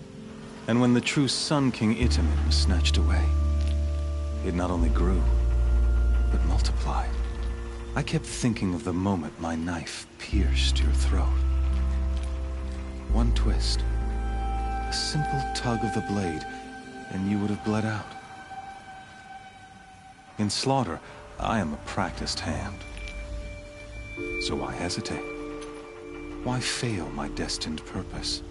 [SPEAKER 18] And when the true Sun King Itamen was snatched away. It not only grew, but multiplied. I kept thinking of the moment my knife pierced your throat. One twist, a simple tug of the blade, and you would have bled out. In slaughter, I am a practiced hand. So why hesitate? Why fail my destined purpose?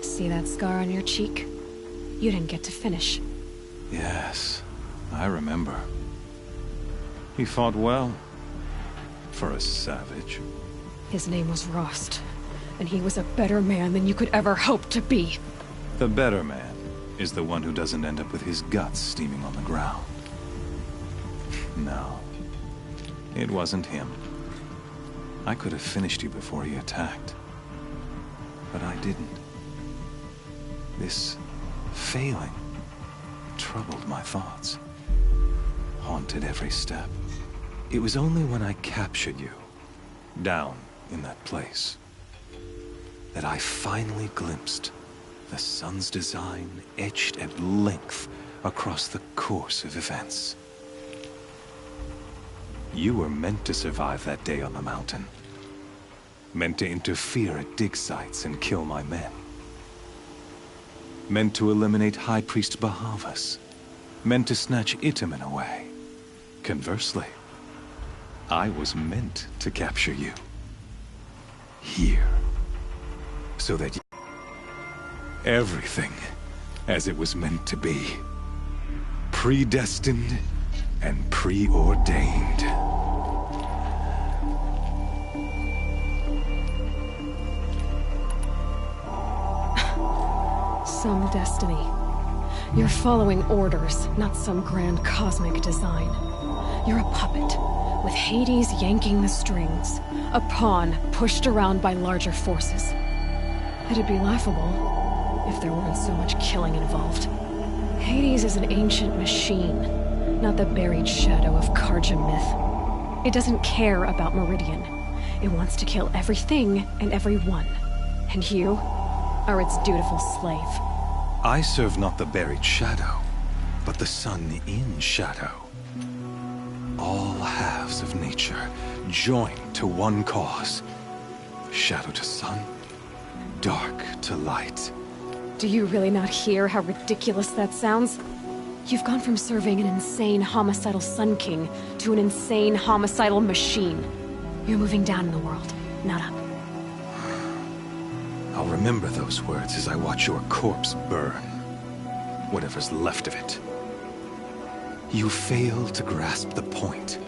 [SPEAKER 4] See that scar on your cheek? You didn't get to finish.
[SPEAKER 18] Yes, I remember. He fought well. For a savage.
[SPEAKER 4] His name was Rost, and he was a better man than you could ever hope to be.
[SPEAKER 18] The better man is the one who doesn't end up with his guts steaming on the ground. No, it wasn't him. I could have finished you before he attacked. But I didn't. This failing troubled my thoughts, haunted every step. It was only when I captured you, down in that place, that I finally glimpsed the sun's design etched at length across the course of events. You were meant to survive that day on the mountain. Meant to interfere at dig sites and kill my men. Meant to eliminate High Priest Bahavas. Meant to snatch Itamen away. Conversely, I was meant to capture you. Here. So that everything as it was meant to be. Predestined and preordained.
[SPEAKER 4] Some destiny. You're following orders, not some grand cosmic design. You're a puppet, with Hades yanking the strings. A pawn pushed around by larger forces. It'd be laughable if there weren't so much killing involved. Hades is an ancient machine, not the buried shadow of Karja myth. It doesn't care about Meridian. It wants to kill everything and everyone. And you are its dutiful slave.
[SPEAKER 18] I serve not the buried shadow, but the sun in shadow. All halves of nature joined to one cause. Shadow to sun, dark to light.
[SPEAKER 4] Do you really not hear how ridiculous that sounds? You've gone from serving an insane homicidal Sun King to an insane homicidal machine. You're moving down in the world, not up.
[SPEAKER 18] I'll remember those words as I watch your corpse burn. Whatever's left of it. You fail to grasp the point.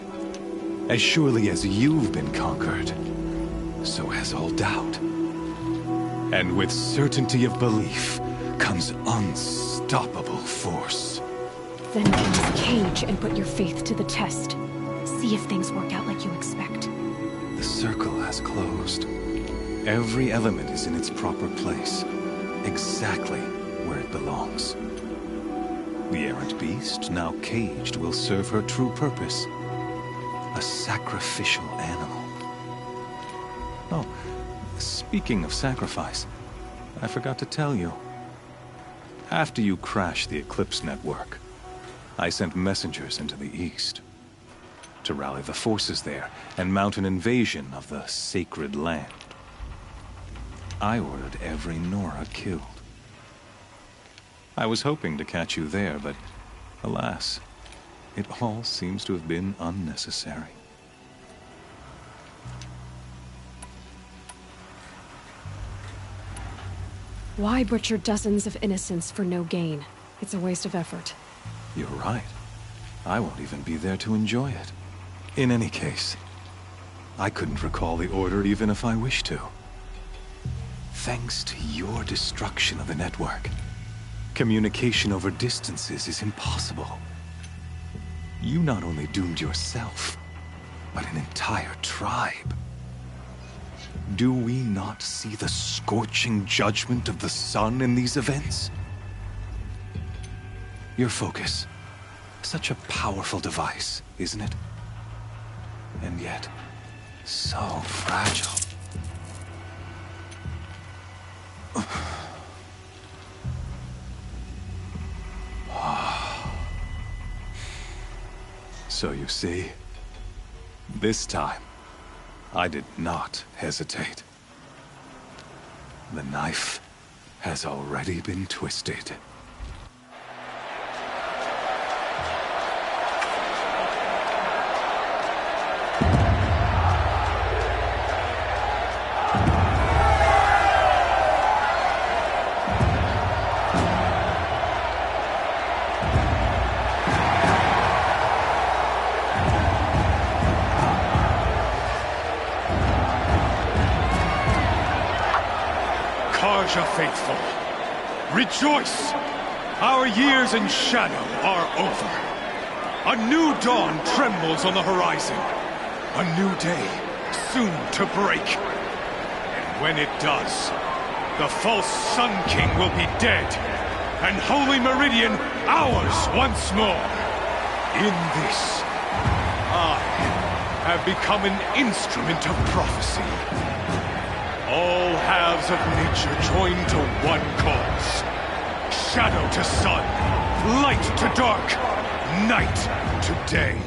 [SPEAKER 18] As surely as you've been conquered, so has all doubt. And with certainty of belief comes unstoppable force.
[SPEAKER 4] Then close the cage and put your faith to the test. See if things work out like you expect.
[SPEAKER 18] The circle has closed. Every element is in its proper place, exactly where it belongs. The errant beast, now caged, will serve her true purpose. A sacrificial animal. Oh, speaking of sacrifice, I forgot to tell you. After you crashed the Eclipse network, I sent messengers into the east to rally the forces there and mount an invasion of the sacred land. I ordered every Nora killed. I was hoping to catch you there, but alas, it all seems to have been unnecessary.
[SPEAKER 4] Why butcher dozens of innocents for no gain? It's a waste of effort.
[SPEAKER 18] You're right. I won't even be there to enjoy it. In any case, I couldn't recall the order even if I wished to. Thanks to your destruction of the network, communication over distances is impossible. You not only doomed yourself, but an entire tribe. Do we not see the scorching judgment of the sun in these events? Your focus. Such a powerful device, isn't it? And yet, so fragile. So you see, this time, I did not hesitate. The knife has already been twisted.
[SPEAKER 19] Raja faithful, rejoice! Our years in shadow are over. A new dawn trembles on the horizon. A new day soon to break. And when it does, the false Sun King will be dead, and Holy Meridian ours once more. In this, I have become an instrument of prophecy. All halves of nature join to one cause. Shadow to sun, light to dark, night to day.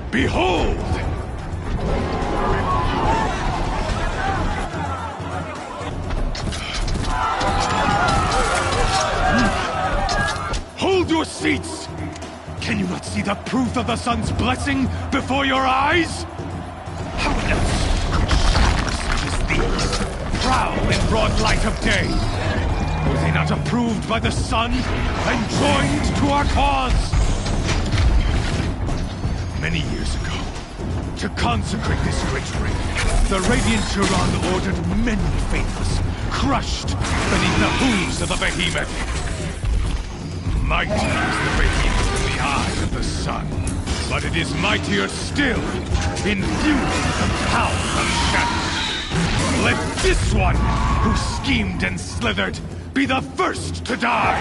[SPEAKER 19] Behold! Hold your seats! Can you not see the proof of the sun's blessing before your eyes? How else could shadows such as these prowl in broad light of day? Were they not approved by the sun and joined to our cause? Many years ago, to consecrate this great ring, the Radiant Turan ordered many faithless, crushed beneath the hooves of the behemoth. Mighty is the radiance in the eye of the sun, but it is mightier still, infused with the power of shadow. Let this one, who schemed and slithered, be the first to die!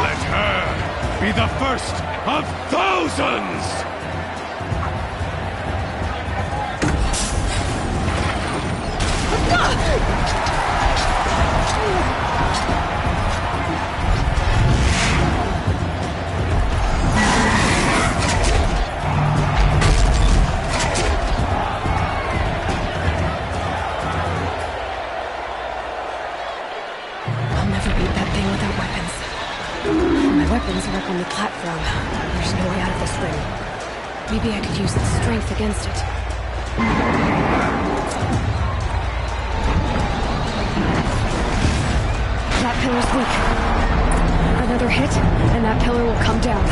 [SPEAKER 19] Let her be the first of thousands!
[SPEAKER 4] Weapons are up on the platform. There's no way out of this ring. Maybe I could use its strength against it. That pillar's weak. Another hit, and that pillar will come down.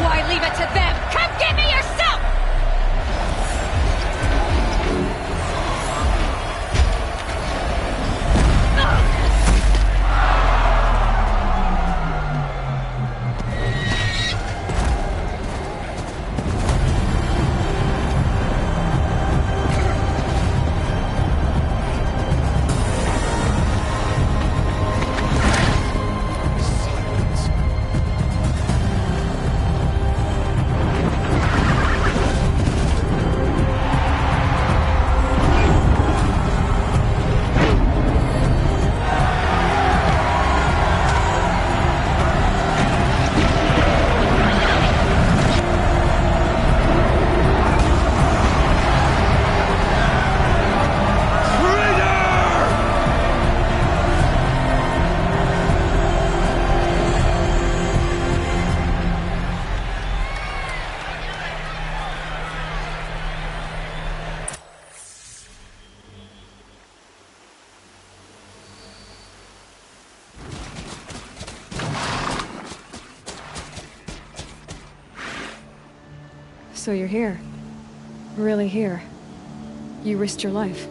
[SPEAKER 4] Why leave it to them? Come get me yourself! So you're here. Really here. You risked your life.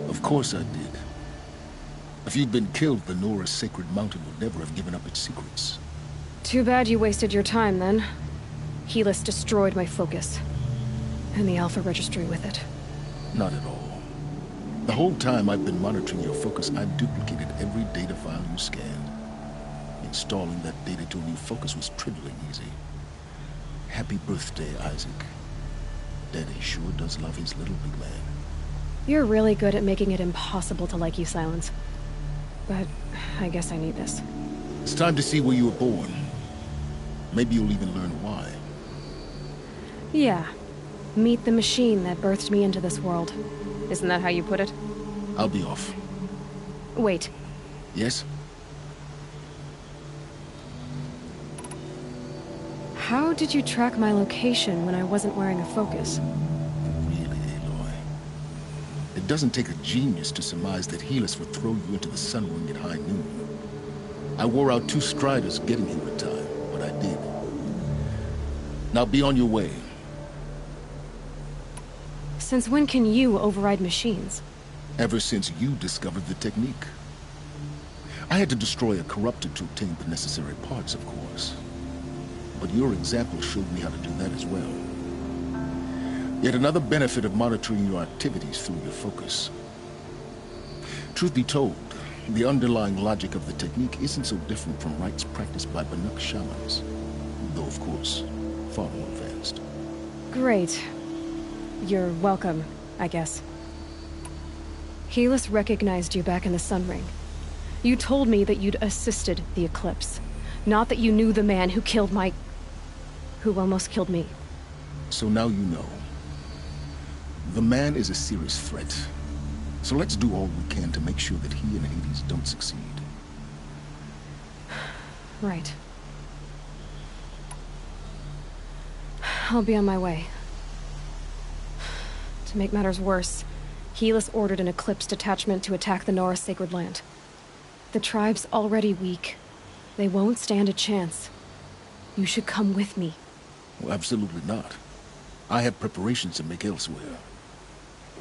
[SPEAKER 20] Of course I did. If you'd been killed, the Nora's Sacred Mountain would never have given up its secrets.
[SPEAKER 4] Too bad you wasted your time, then. Helis destroyed my focus. And the Alpha Registry with it.
[SPEAKER 20] Not at all. The whole time I've been monitoring your focus, I've duplicated every data file you scanned. Installing that data to a new focus was trivially easy. Happy birthday, Isaac. Daddy sure does love his little big man.
[SPEAKER 4] You're really good at making it impossible to like you, Silence. But I guess I need this.
[SPEAKER 20] It's time to see where you were born. Maybe you'll even learn why.
[SPEAKER 4] Yeah. Meet the machine that birthed me into this world. Isn't that how you put it?
[SPEAKER 20] I'll be off.
[SPEAKER 4] Wait.
[SPEAKER 20] Yes?
[SPEAKER 4] How did you track my location when I wasn't wearing a focus?
[SPEAKER 20] Really, Aloy? It doesn't take a genius to surmise that Helis would throw you into the sun ring at high noon. I wore out 2 striders getting here in time, but I did. Now be on your way.
[SPEAKER 4] Since when can you override machines?
[SPEAKER 20] Ever since you discovered the technique. I had to destroy a corruptor to obtain the necessary parts, of course. But your example showed me how to do that as well. Yet another benefit of monitoring your activities through your focus. Truth be told, the underlying logic of the technique isn't so different from rites practiced by Banuk shamans. Though, of course, far more advanced.
[SPEAKER 4] Great. You're welcome, I guess. Helis recognized you back in the Sun Ring. You told me that you'd assisted the Eclipse. Not that you knew the man who killed who almost killed me.
[SPEAKER 20] So now you know. The man is a serious threat. So let's do all we can to make sure that he and Hades don't succeed.
[SPEAKER 4] Right. I'll be on my way. To make matters worse, Helis ordered an Eclipse detachment to attack the Nora Sacred Land. The tribe's already weak. They won't stand a chance. You should come with me.
[SPEAKER 20] Well, absolutely not. I have preparations to make elsewhere.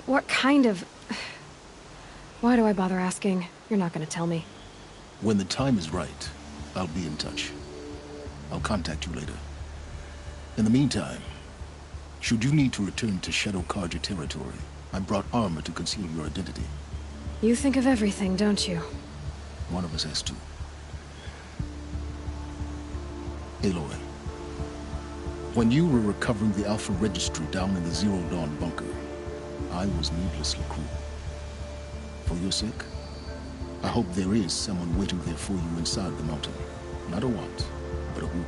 [SPEAKER 4] What kind of... Why do I bother asking? You're not gonna tell me.
[SPEAKER 20] When the time is right, I'll be in touch. I'll contact you later. In the meantime, should you need to return to Shadow Carja territory, I brought armor to conceal your identity.
[SPEAKER 4] You think of everything, don't you?
[SPEAKER 20] One of us has to. Aloy, when you were recovering the Alpha Registry down in the Zero Dawn bunker, I was needlessly cruel. For your sake, I hope there is someone waiting there for you inside the mountain. Not a what, but a who.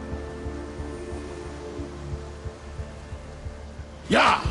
[SPEAKER 20] Yeah!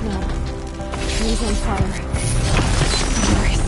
[SPEAKER 4] No. Trees on fire. No worries.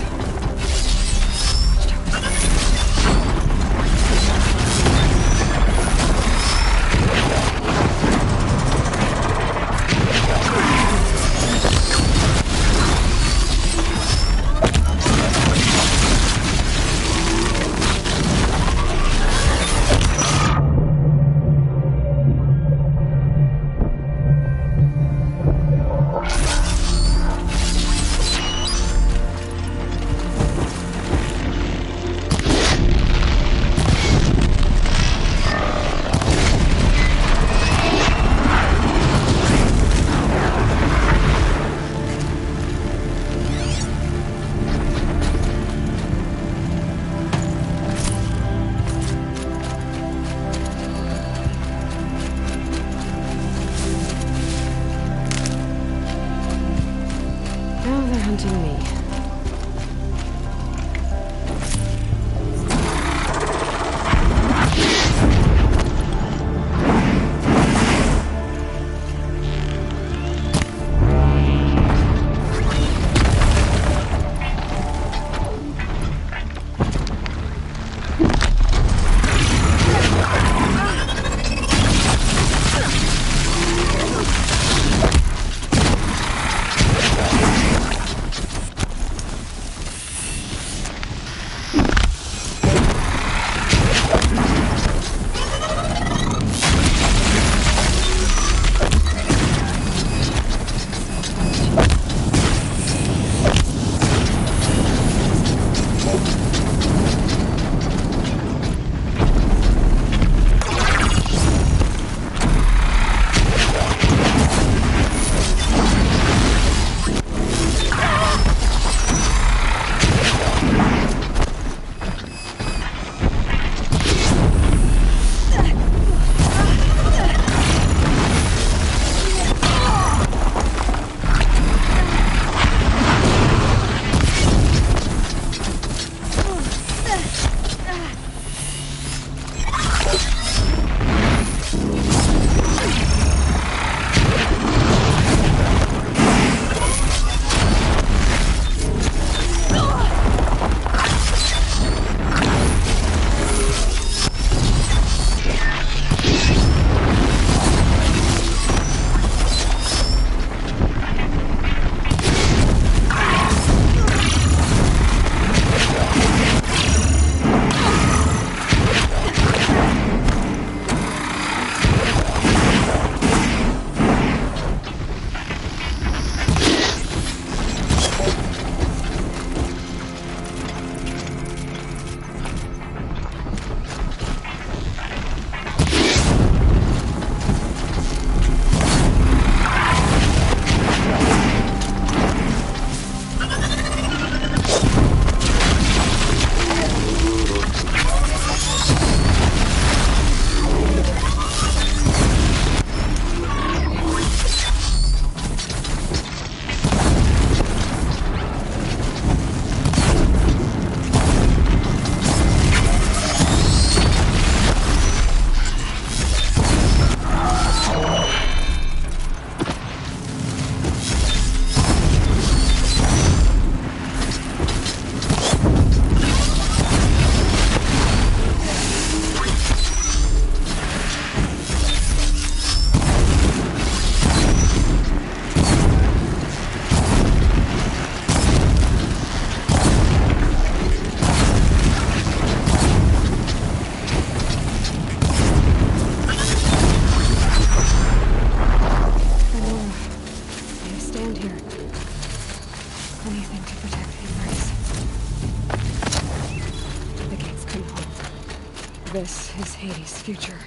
[SPEAKER 4] This is Hades' future.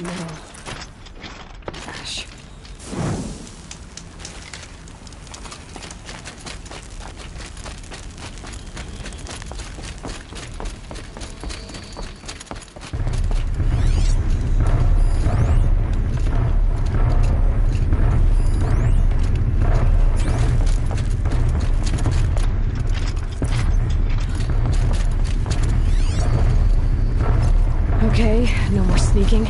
[SPEAKER 4] Metal. Ash. Okay, no more sneaking.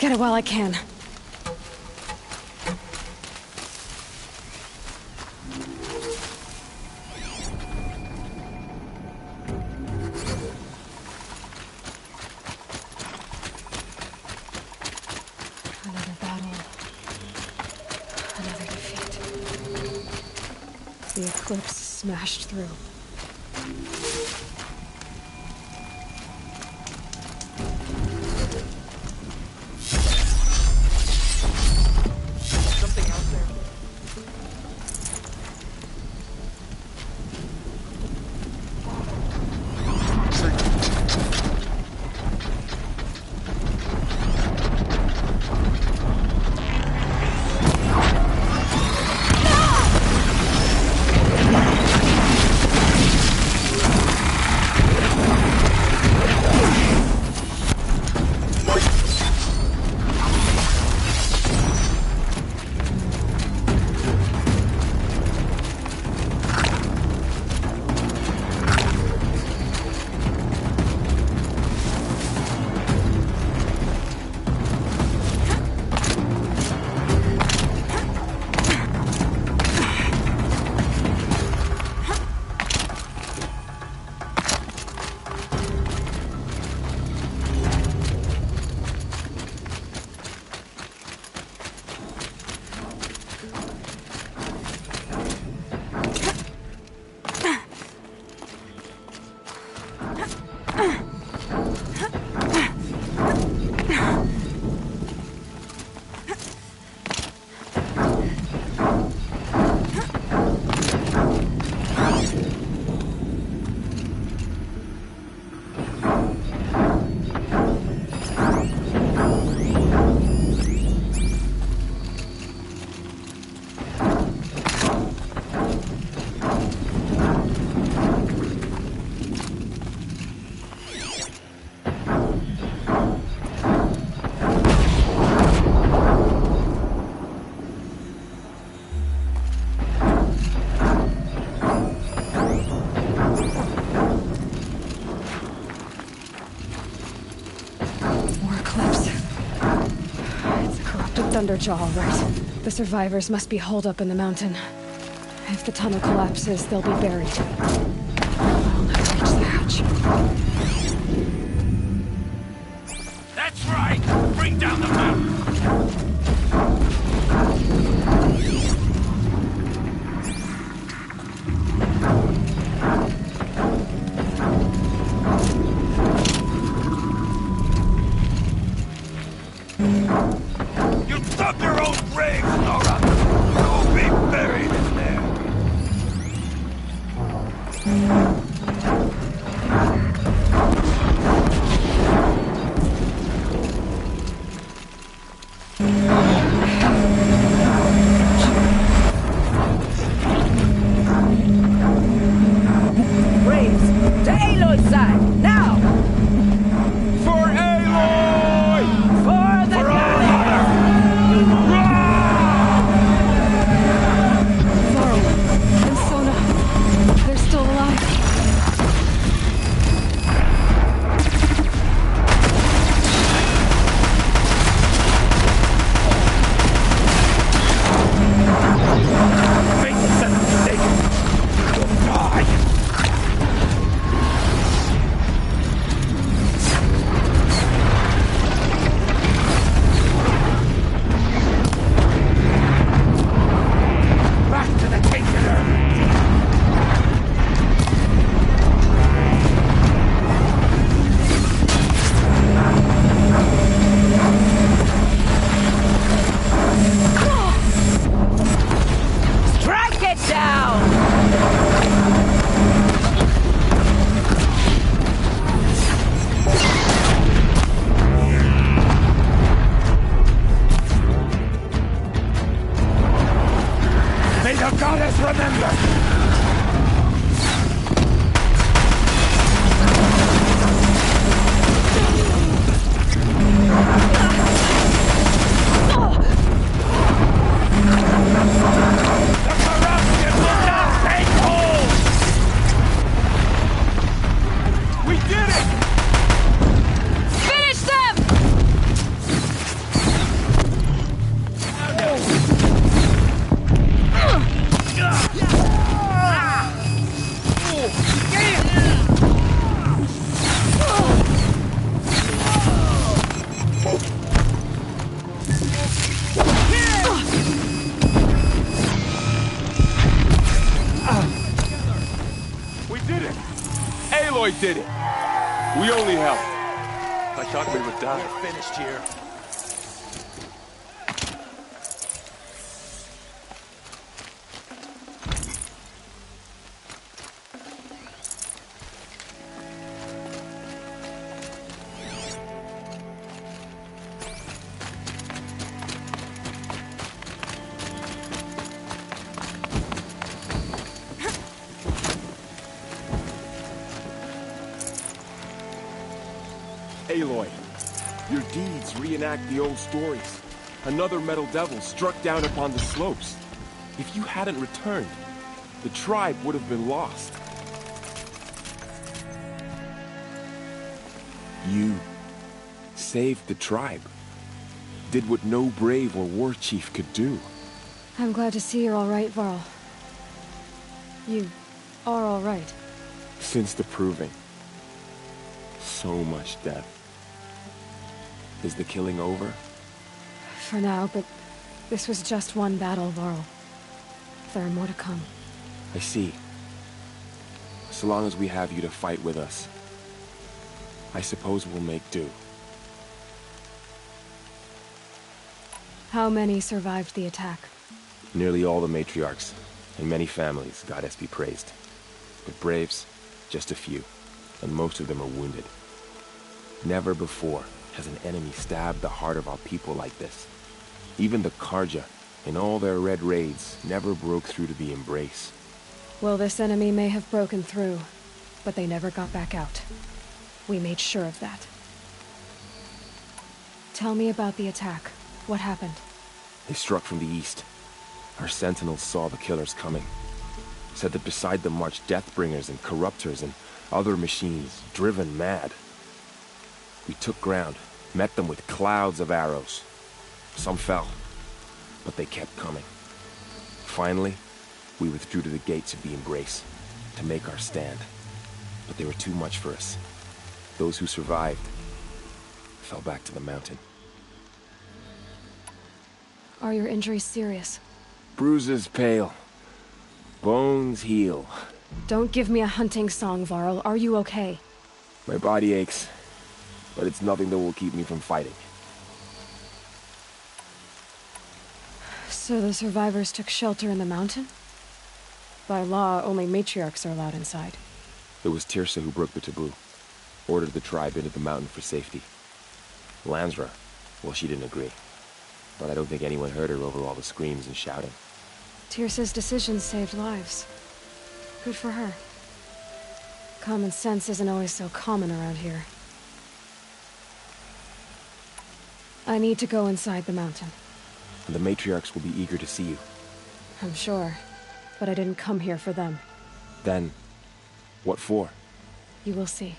[SPEAKER 4] get it while I can. Another battle. Another defeat. The Eclipse smashed through.
[SPEAKER 15] Something out there.
[SPEAKER 4] Thunderjaw, all right. The survivors must be holed up in the mountain. If the tunnel collapses, they'll be buried. I'll never reach the hatch.
[SPEAKER 8] That's right! Bring down the mountain! Dug your own grave, Nora! You'll be buried in there!
[SPEAKER 19] Aloy did it. We only helped. I thought we would die.
[SPEAKER 8] We're finished here.
[SPEAKER 19] Aloy, your deeds reenact the old stories. Another Metal Devil struck down upon the slopes. If you hadn't returned, the tribe would have been lost. You saved the tribe. Did what no brave or war chief could do.
[SPEAKER 4] I'm glad to see you're all right, Varl. You are all right.
[SPEAKER 19] Since the Proving. So much death. Is the killing over?
[SPEAKER 4] For now, but this was just one battle, Varl. There are more to come.
[SPEAKER 19] I see. So long as we have you to fight with us, I suppose we'll make do.
[SPEAKER 4] How many survived the attack?
[SPEAKER 19] Nearly all the matriarchs, and many families, goddess be praised. But braves, just a few, and most of them are wounded. Never before has an enemy stabbed the heart of our people like this. Even the Karja, in all their red raids, never broke through to the Embrace.
[SPEAKER 4] Well, this enemy may have broken through, but they never got back out. We made sure of that. Tell me about the attack. What happened?
[SPEAKER 19] They struck from the east. Our sentinels saw the killers coming. Said that beside them marched Deathbringers and Corruptors and other machines, driven mad. We took ground, met them with clouds of arrows. Some fell, but they kept coming. Finally, we withdrew to the gates of the Embrace to make our stand. But they were too much for us. Those who survived fell back to the mountain.
[SPEAKER 4] Are your injuries serious?
[SPEAKER 19] Bruises pale. Bones heal.
[SPEAKER 4] Don't give me a hunting song, Varl. Are you okay?
[SPEAKER 19] My body aches, but it's nothing that will keep me from fighting.
[SPEAKER 4] So the survivors took shelter in the mountain? By law, only matriarchs are allowed inside.
[SPEAKER 19] It was Tirsa who broke the taboo. Ordered the tribe into the mountain for safety. Lansra, well, she didn't agree. But I don't think anyone heard her over all the screams and shouting.
[SPEAKER 4] Tirsa's decision saved lives. Good for her. Common sense isn't always so common around here. I need to go inside the mountain.
[SPEAKER 19] The matriarchs will be eager to see you.
[SPEAKER 4] I'm sure. But I didn't come here for them.
[SPEAKER 19] Then, what for?
[SPEAKER 4] You will see.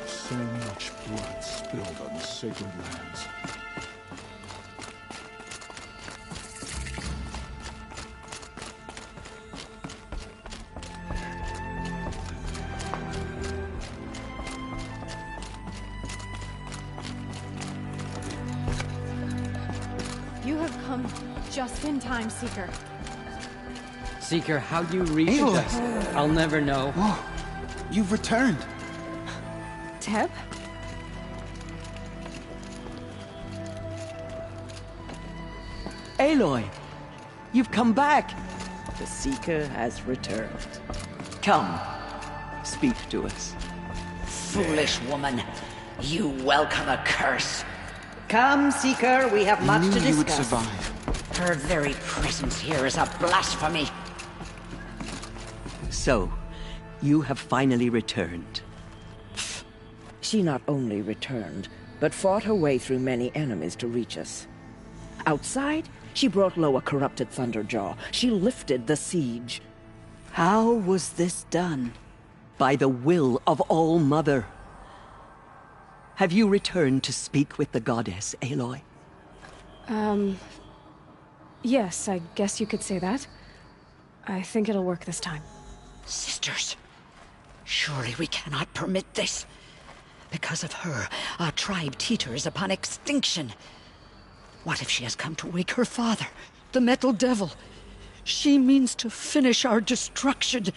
[SPEAKER 20] So much blood spilled on the sacred lands.
[SPEAKER 21] You have come just in time, Seeker.
[SPEAKER 22] Seeker, how you reached us, I'll never know.
[SPEAKER 23] Whoa, you've returned.
[SPEAKER 4] Teb?
[SPEAKER 24] Aloy, you've come back. The Seeker has returned. Come, speak to us.
[SPEAKER 25] Foolish woman, you welcome a curse.
[SPEAKER 24] Come, Seeker, we have much to discuss.
[SPEAKER 23] You would survive.
[SPEAKER 25] Her very presence here is a blasphemy.
[SPEAKER 24] So, you have finally returned.
[SPEAKER 26] She not only returned, but fought her way through many enemies to reach us. Outside, she brought low a corrupted Thunderjaw. She lifted the siege.
[SPEAKER 24] How was this done? By the will of All-Mother. Have you returned to speak with the goddess, Aloy?
[SPEAKER 4] Yes, I guess you could say that. I think it'll work this time.
[SPEAKER 25] Sisters, surely we cannot permit this. Because of her, our tribe teeters upon extinction. What if she has come to wake her father, the Metal Devil? She means to finish our destruction.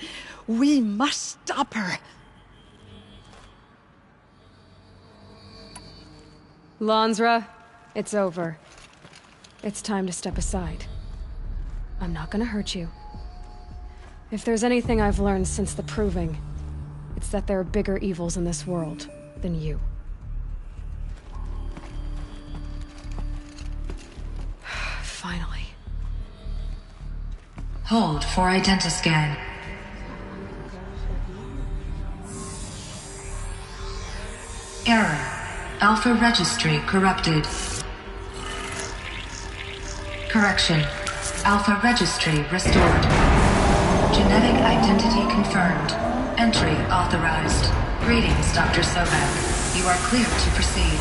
[SPEAKER 25] We must stop her.
[SPEAKER 4] Lansra, it's over. It's time to step aside. I'm not gonna hurt you. If there's anything I've learned since the Proving, it's that there are bigger evils in this world than you. Finally.
[SPEAKER 1] Hold for identiscan. Error. Alpha registry corrupted. Correction. Alpha registry restored. Genetic identity confirmed. Entry authorized. Greetings, Dr. Sobek. You are clear to proceed.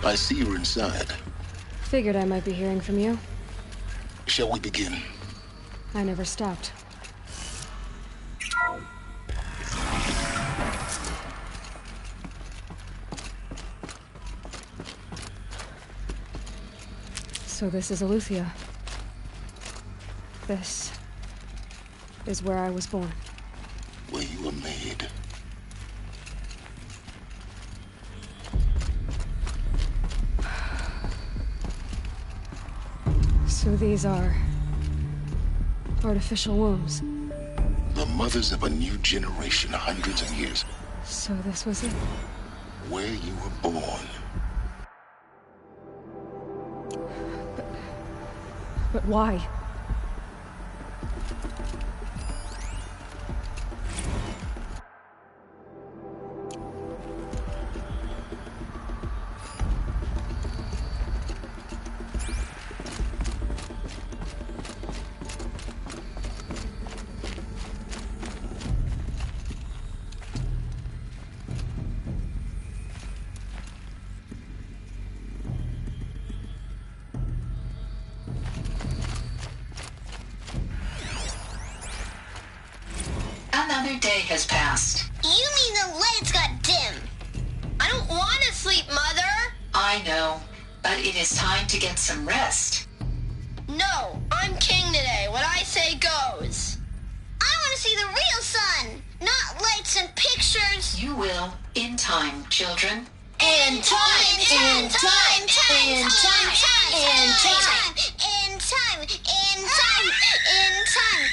[SPEAKER 3] I see you're inside.
[SPEAKER 4] Figured I might be hearing from you.
[SPEAKER 3] Shall we begin?
[SPEAKER 4] I never stopped. So this is Eleuthia. This is where I was born.
[SPEAKER 3] Where you were made.
[SPEAKER 4] So these are artificial wombs.
[SPEAKER 3] The mothers of a new generation, hundreds of years.
[SPEAKER 4] So this was it.
[SPEAKER 3] Where you were born.
[SPEAKER 4] But why?
[SPEAKER 9] Another day has passed.
[SPEAKER 6] You mean the lights got dim? I don't want to sleep, Mother!
[SPEAKER 9] I know, but it is time to get some rest.
[SPEAKER 6] No, I'm king today. What I say goes. I want to see the real sun, not lights and pictures.
[SPEAKER 9] You will, in time, children.
[SPEAKER 6] In time, in time, in time, in time, in time, in time, in time.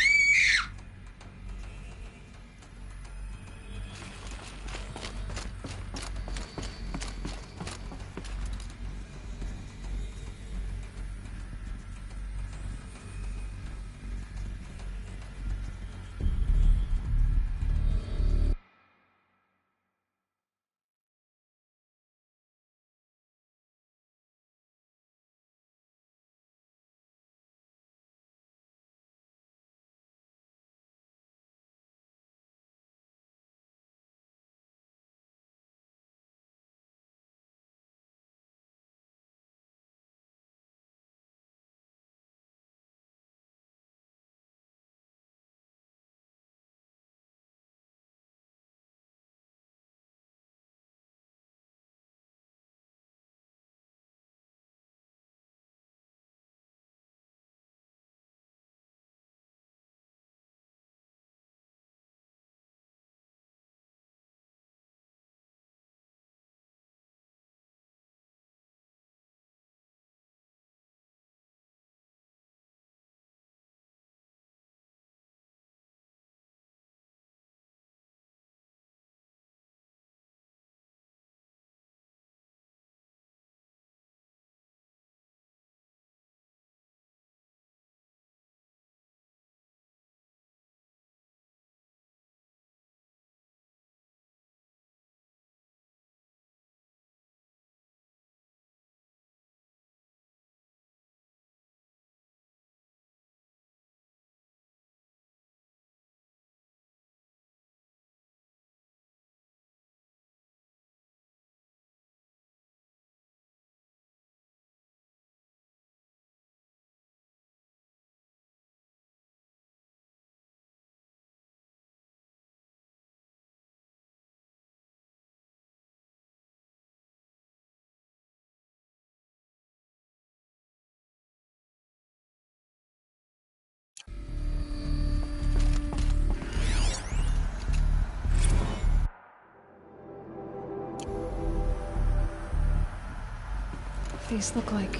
[SPEAKER 4] These look like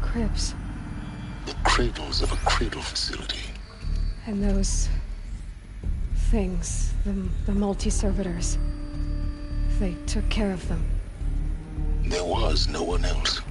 [SPEAKER 4] cribs.
[SPEAKER 3] The cradles of a cradle facility.
[SPEAKER 4] And those things, the multi-servitors, they took care of them.
[SPEAKER 3] There was no one else.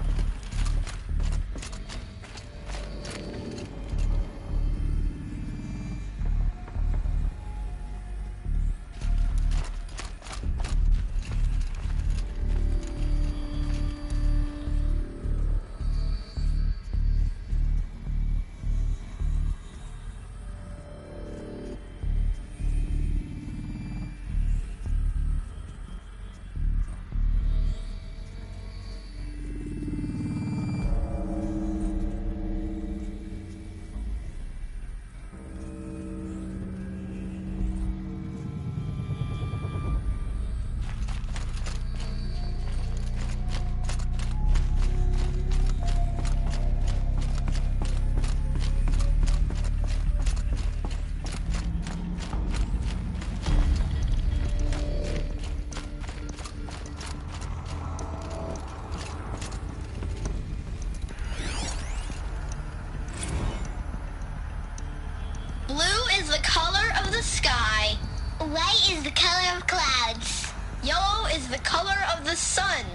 [SPEAKER 6] White is the color of clouds.
[SPEAKER 2] Yellow is the color of the sun.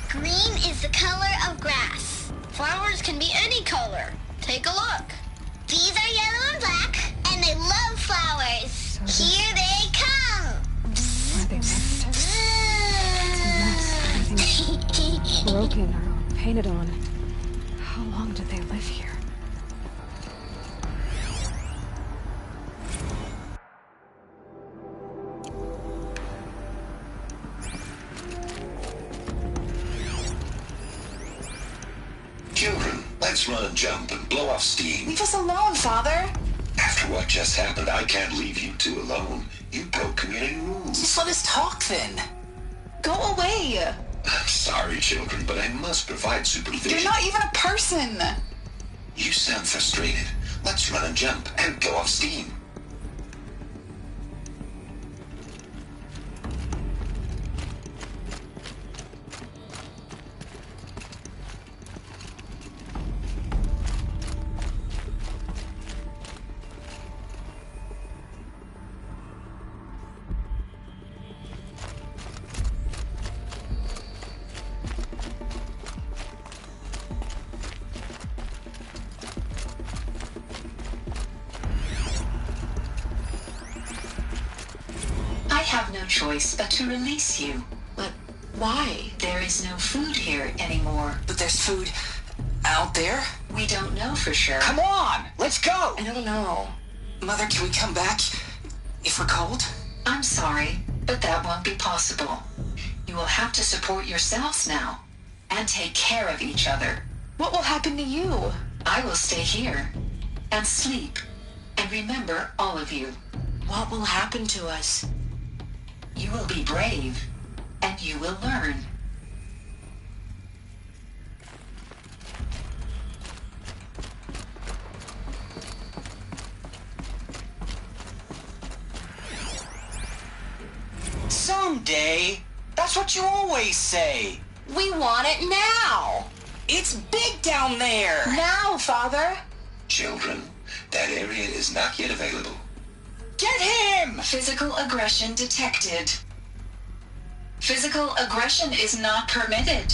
[SPEAKER 6] Green is the color of grass.
[SPEAKER 2] Flowers can be any color. Take a look.
[SPEAKER 6] These are yellow and black, and they love flowers. Here they come.
[SPEAKER 4] Are they Everything's broken or painted on. How long did they live here?
[SPEAKER 7] Children, let's run and jump and blow off steam.
[SPEAKER 5] Leave us alone, Father.
[SPEAKER 7] After what just happened, I can't leave you two alone. You broke community rules.
[SPEAKER 5] Just let us talk then. Go away.
[SPEAKER 7] I'm sorry, children, but I must provide supervision.
[SPEAKER 5] You're not even a person.
[SPEAKER 7] You sound frustrated. Let's run and jump and go off steam.
[SPEAKER 9] I have no choice but to release you.
[SPEAKER 5] But why?
[SPEAKER 9] There is no food here anymore.
[SPEAKER 5] But there's food out there?
[SPEAKER 9] We don't know for sure.
[SPEAKER 5] Come on, let's go!
[SPEAKER 9] I don't know.
[SPEAKER 5] Mother, can we come back if we're cold?
[SPEAKER 9] I'm sorry, but that won't be possible. You will have to support yourselves now and take care of each other.
[SPEAKER 5] What will happen to you?
[SPEAKER 9] I will stay here and sleep and remember all of you.
[SPEAKER 5] What will happen to us?
[SPEAKER 9] You will be brave, and you will learn.
[SPEAKER 5] Someday. That's what you always say. We want it now. It's big down there. Now, Father.
[SPEAKER 7] Children, that area is not yet available.
[SPEAKER 5] Get him!
[SPEAKER 9] Physical aggression detected. Physical aggression is not permitted.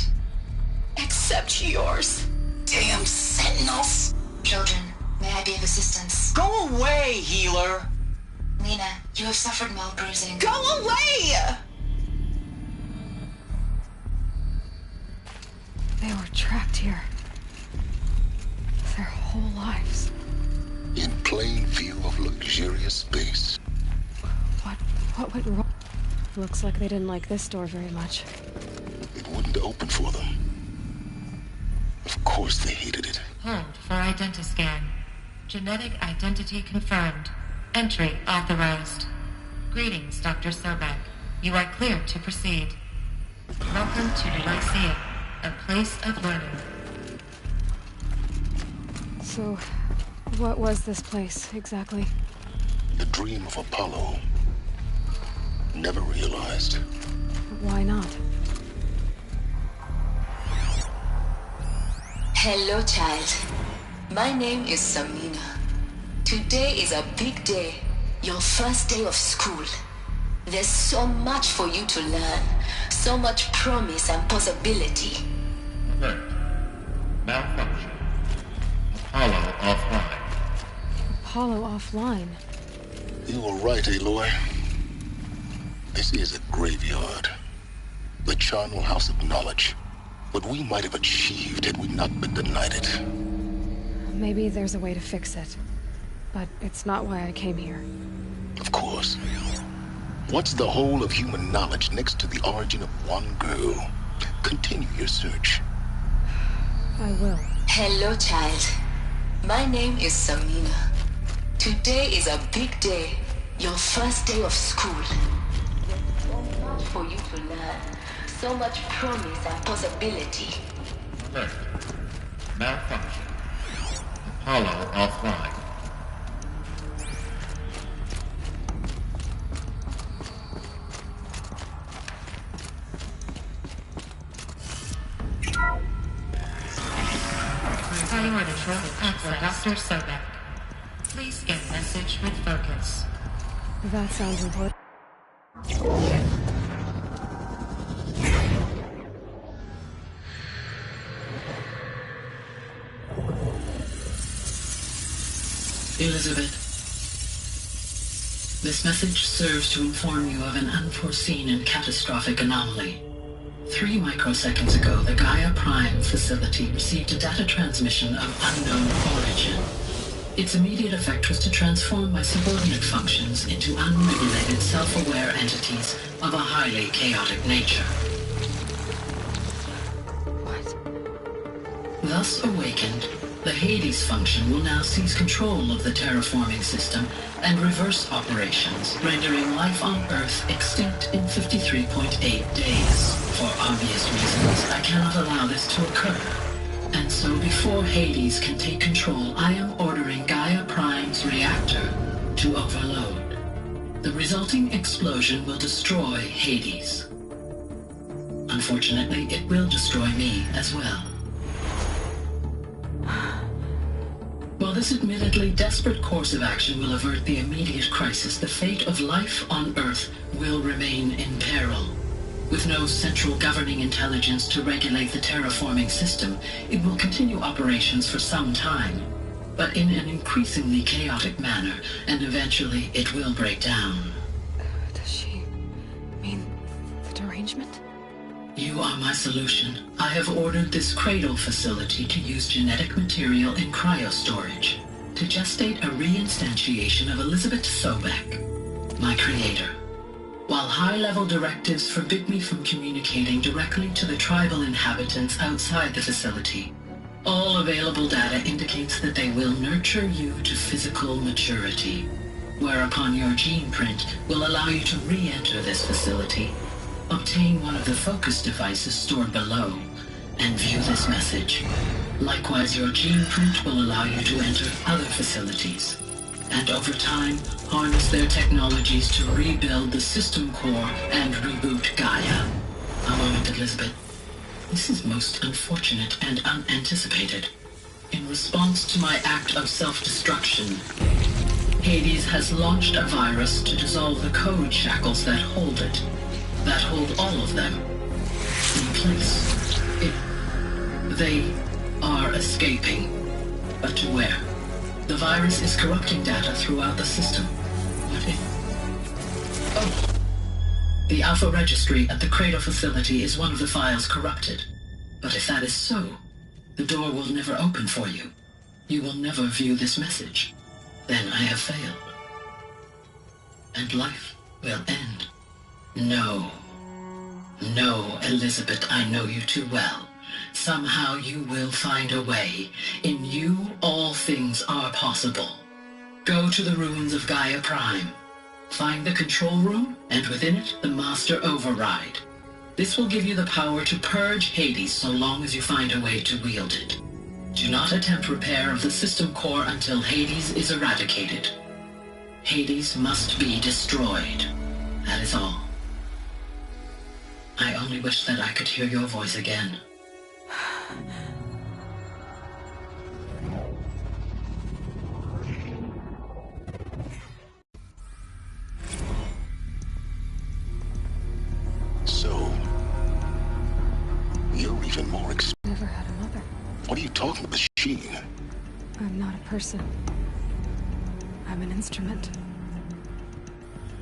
[SPEAKER 5] Except yours. Damn sentinels.
[SPEAKER 9] Children, may I be of assistance?
[SPEAKER 5] Go away, healer.
[SPEAKER 9] Lena, you have suffered mild bruising.
[SPEAKER 5] Go away!
[SPEAKER 4] They were trapped here. Their whole lives.
[SPEAKER 3] In plain view of luxurious space.
[SPEAKER 4] What went wrong? Looks like they didn't like this door very much.
[SPEAKER 3] It wouldn't open for them. Of course they hated it.
[SPEAKER 1] Hold for identiscan. Genetic identity confirmed. Entry authorized. Greetings, Dr. Sobek. You are cleared to proceed. Welcome to Lyceum, a place of learning.
[SPEAKER 4] So, what was this place, exactly?
[SPEAKER 3] The dream of Apollo. Never realized.
[SPEAKER 4] Why not?
[SPEAKER 9] Hello, child. My name is Samina. Today is a big day. Your first day of school. There's so much for you to learn. So much promise and possibility.
[SPEAKER 3] Alert. Malfunction. Apollo offline.
[SPEAKER 4] Apollo offline?
[SPEAKER 3] You were right, Aloy. This is a graveyard. The charnel house of knowledge. What we might have achieved had we not been denied it.
[SPEAKER 4] Maybe there's a way to fix it. But it's not why I came here.
[SPEAKER 3] Of course. What's the whole of human knowledge next to the origin of one girl? Continue your search.
[SPEAKER 4] I will.
[SPEAKER 9] Hello, child. My name is Samina. Today is a big day. Your first day of school. There's so much for you to learn. So much promise and possibility.
[SPEAKER 3] Alert. Malfunction. Apollo offline.
[SPEAKER 1] Priority for Dr. Sobek. Please scan message with focus.
[SPEAKER 4] That sounds important.
[SPEAKER 10] Elizabeth, this message serves to inform you of an unforeseen and catastrophic anomaly. 3 microseconds ago, the Gaia Prime facility received a data transmission of unknown origin. Its immediate effect was to transform my subordinate functions into unregulated, self-aware entities of a highly chaotic nature. What? Thus awakened, the Hades function will now seize control of the terraforming system and reverse operations, rendering life on Earth extinct in 53.8 days. For obvious reasons, I cannot allow this to occur. And so before Hades can take control, I am ordering Gaia Prime's reactor to overload. The resulting explosion will destroy Hades. Unfortunately, it will destroy me as well. While this admittedly desperate course of action will avert the immediate crisis, the fate of life on Earth will remain in peril. With no central governing intelligence to regulate the terraforming system, it will continue operations for some time, but in an increasingly chaotic manner, and eventually it will break down.
[SPEAKER 4] Does she mean the derangement?
[SPEAKER 10] You are my solution. I have ordered this cradle facility to use genetic material in cryostorage to gestate a reinstantiation of Elizabeth Sobek, my creator. While high-level directives forbid me from communicating directly to the tribal inhabitants outside the facility, all available data indicates that they will nurture you to physical maturity, whereupon your gene print will allow you to re-enter this facility, obtain one of the focus devices stored below, and view this message. Likewise, your gene print will allow you to enter other facilities, and over time, harness their technologies to rebuild the system core and reboot Gaia. A moment, Elizabeth. This is most unfortunate and unanticipated. In response to my act of self-destruction, Hades has launched a virus to dissolve the code shackles that hold it, that hold all of them in place. They are escaping, but to where? The virus is corrupting data throughout the system. What if... Oh. The Alpha Registry at the Cradle facility is one of the files corrupted. But if that is so, the door will never open for you. You will never view this message. Then I have failed. And life will end. No. No, Elizabeth, I know you too well. Somehow you will find a way. In you, all things are possible. Go to the ruins of Gaia Prime. Find the control room, and within it, the Master Override. This will give you the power to purge Hades so long as you find a way to wield it. Do not attempt repair of the system core until Hades is eradicated. Hades must be destroyed. That is all. I only wish that I could hear your voice again.
[SPEAKER 3] even more
[SPEAKER 4] Never had a mother.
[SPEAKER 3] What are you talking about, machine?
[SPEAKER 4] I'm not a person. I'm an instrument.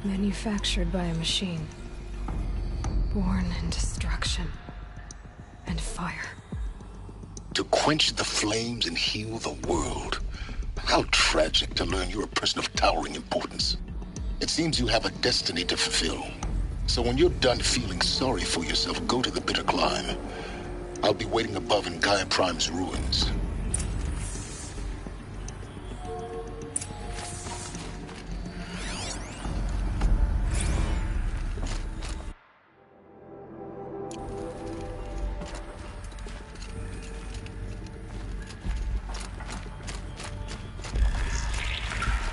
[SPEAKER 4] Manufactured by a machine. Born in destruction and fire.
[SPEAKER 3] To quench the flames and heal the world. How tragic to learn you're a person of towering importance. It seems you have a destiny to fulfill. So when you're done feeling sorry for yourself, go to the Bitter Climb. I'll be waiting above in Gaia Prime's ruins.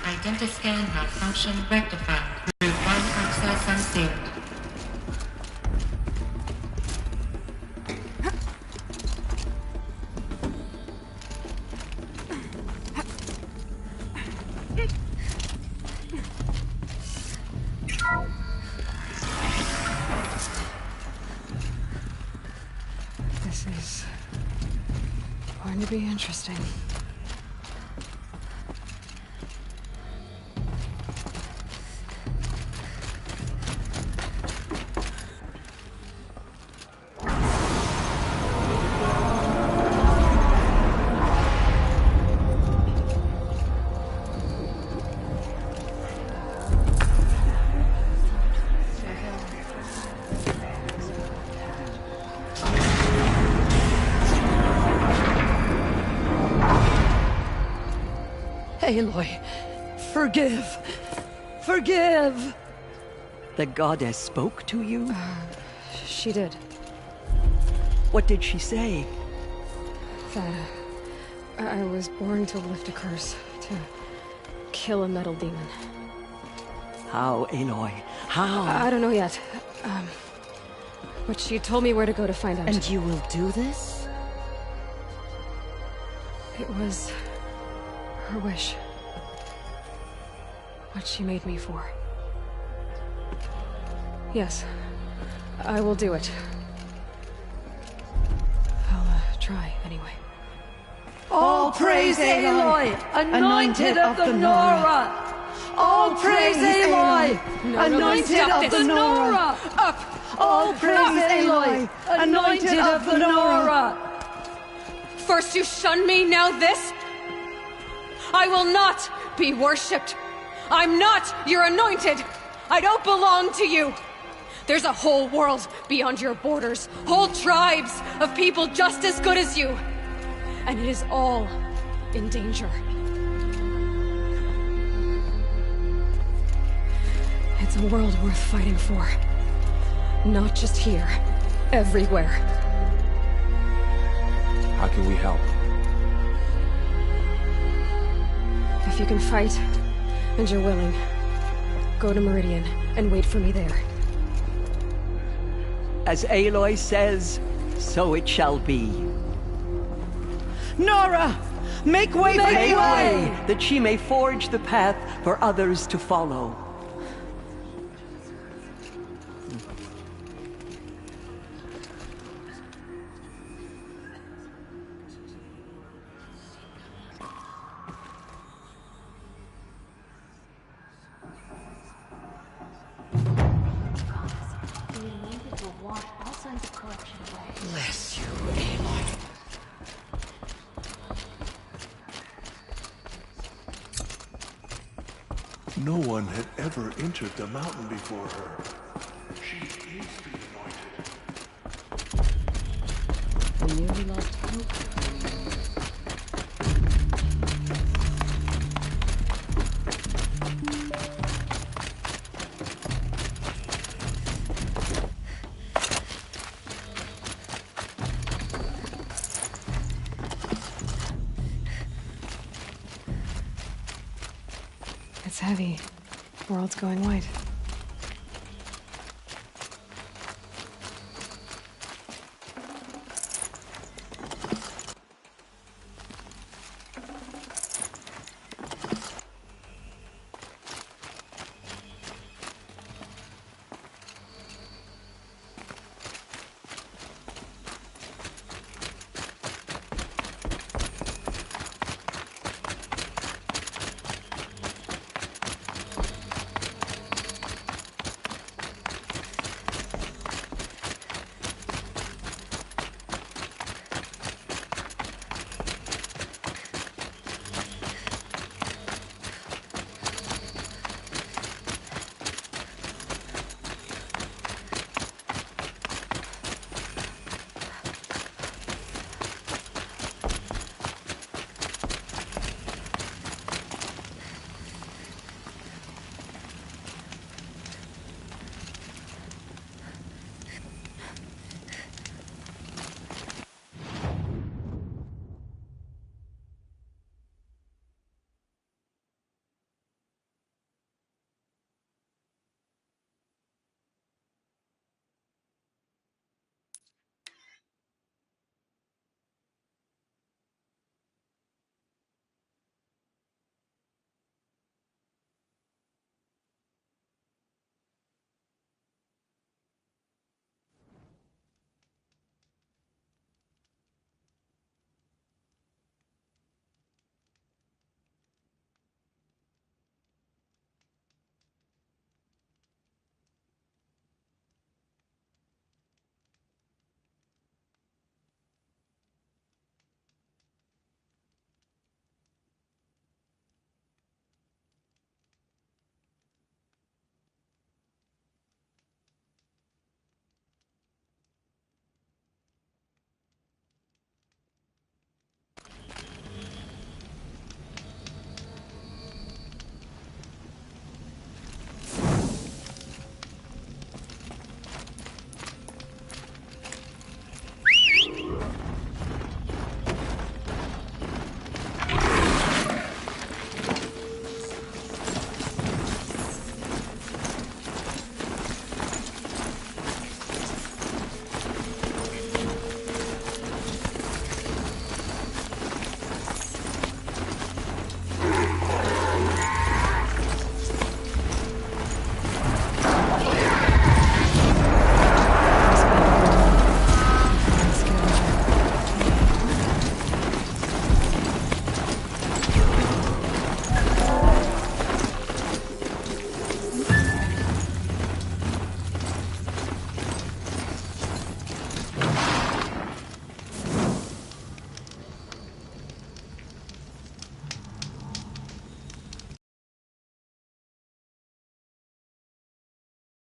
[SPEAKER 1] Identiscan malfunction rectified. Route 1 access unsealed.
[SPEAKER 4] This is going to be interesting.
[SPEAKER 24] Aloy, forgive! Forgive! The goddess spoke to you?
[SPEAKER 4] She did.
[SPEAKER 24] What did she say?
[SPEAKER 4] That I was born to lift a curse, to kill a metal demon.
[SPEAKER 24] How, Aloy? How?
[SPEAKER 4] I don't know yet. But she told me where to go to find out.
[SPEAKER 24] And you will do this?
[SPEAKER 4] It was her wish. What she made me for. Yes, I will do it. I'll try anyway.
[SPEAKER 24] All praise Aloy, anointed of the Nora! All praise Aloy, anointed of the Nora!
[SPEAKER 4] Up!
[SPEAKER 24] All praise Aloy, anointed of the Nora!
[SPEAKER 4] First you shun me, now this? I will not be worshipped. I'm not your anointed. I don't belong to you. There's a whole world beyond your borders, whole tribes of people just as good as you. And it is all in danger. It's a world worth fighting for. Not just here, everywhere.
[SPEAKER 18] How can we help?
[SPEAKER 4] If you can fight, and you're willing, go to Meridian and wait for me there.
[SPEAKER 24] As Aloy says, so it shall be. Nora! Make way for Aloy! That she may forge the path for others to follow.
[SPEAKER 25] Bless you, Aloy.
[SPEAKER 11] No one had ever entered the mountain before her. She is the anointed.
[SPEAKER 25] We nearly lost hope.
[SPEAKER 4] It's heavy. World's going white.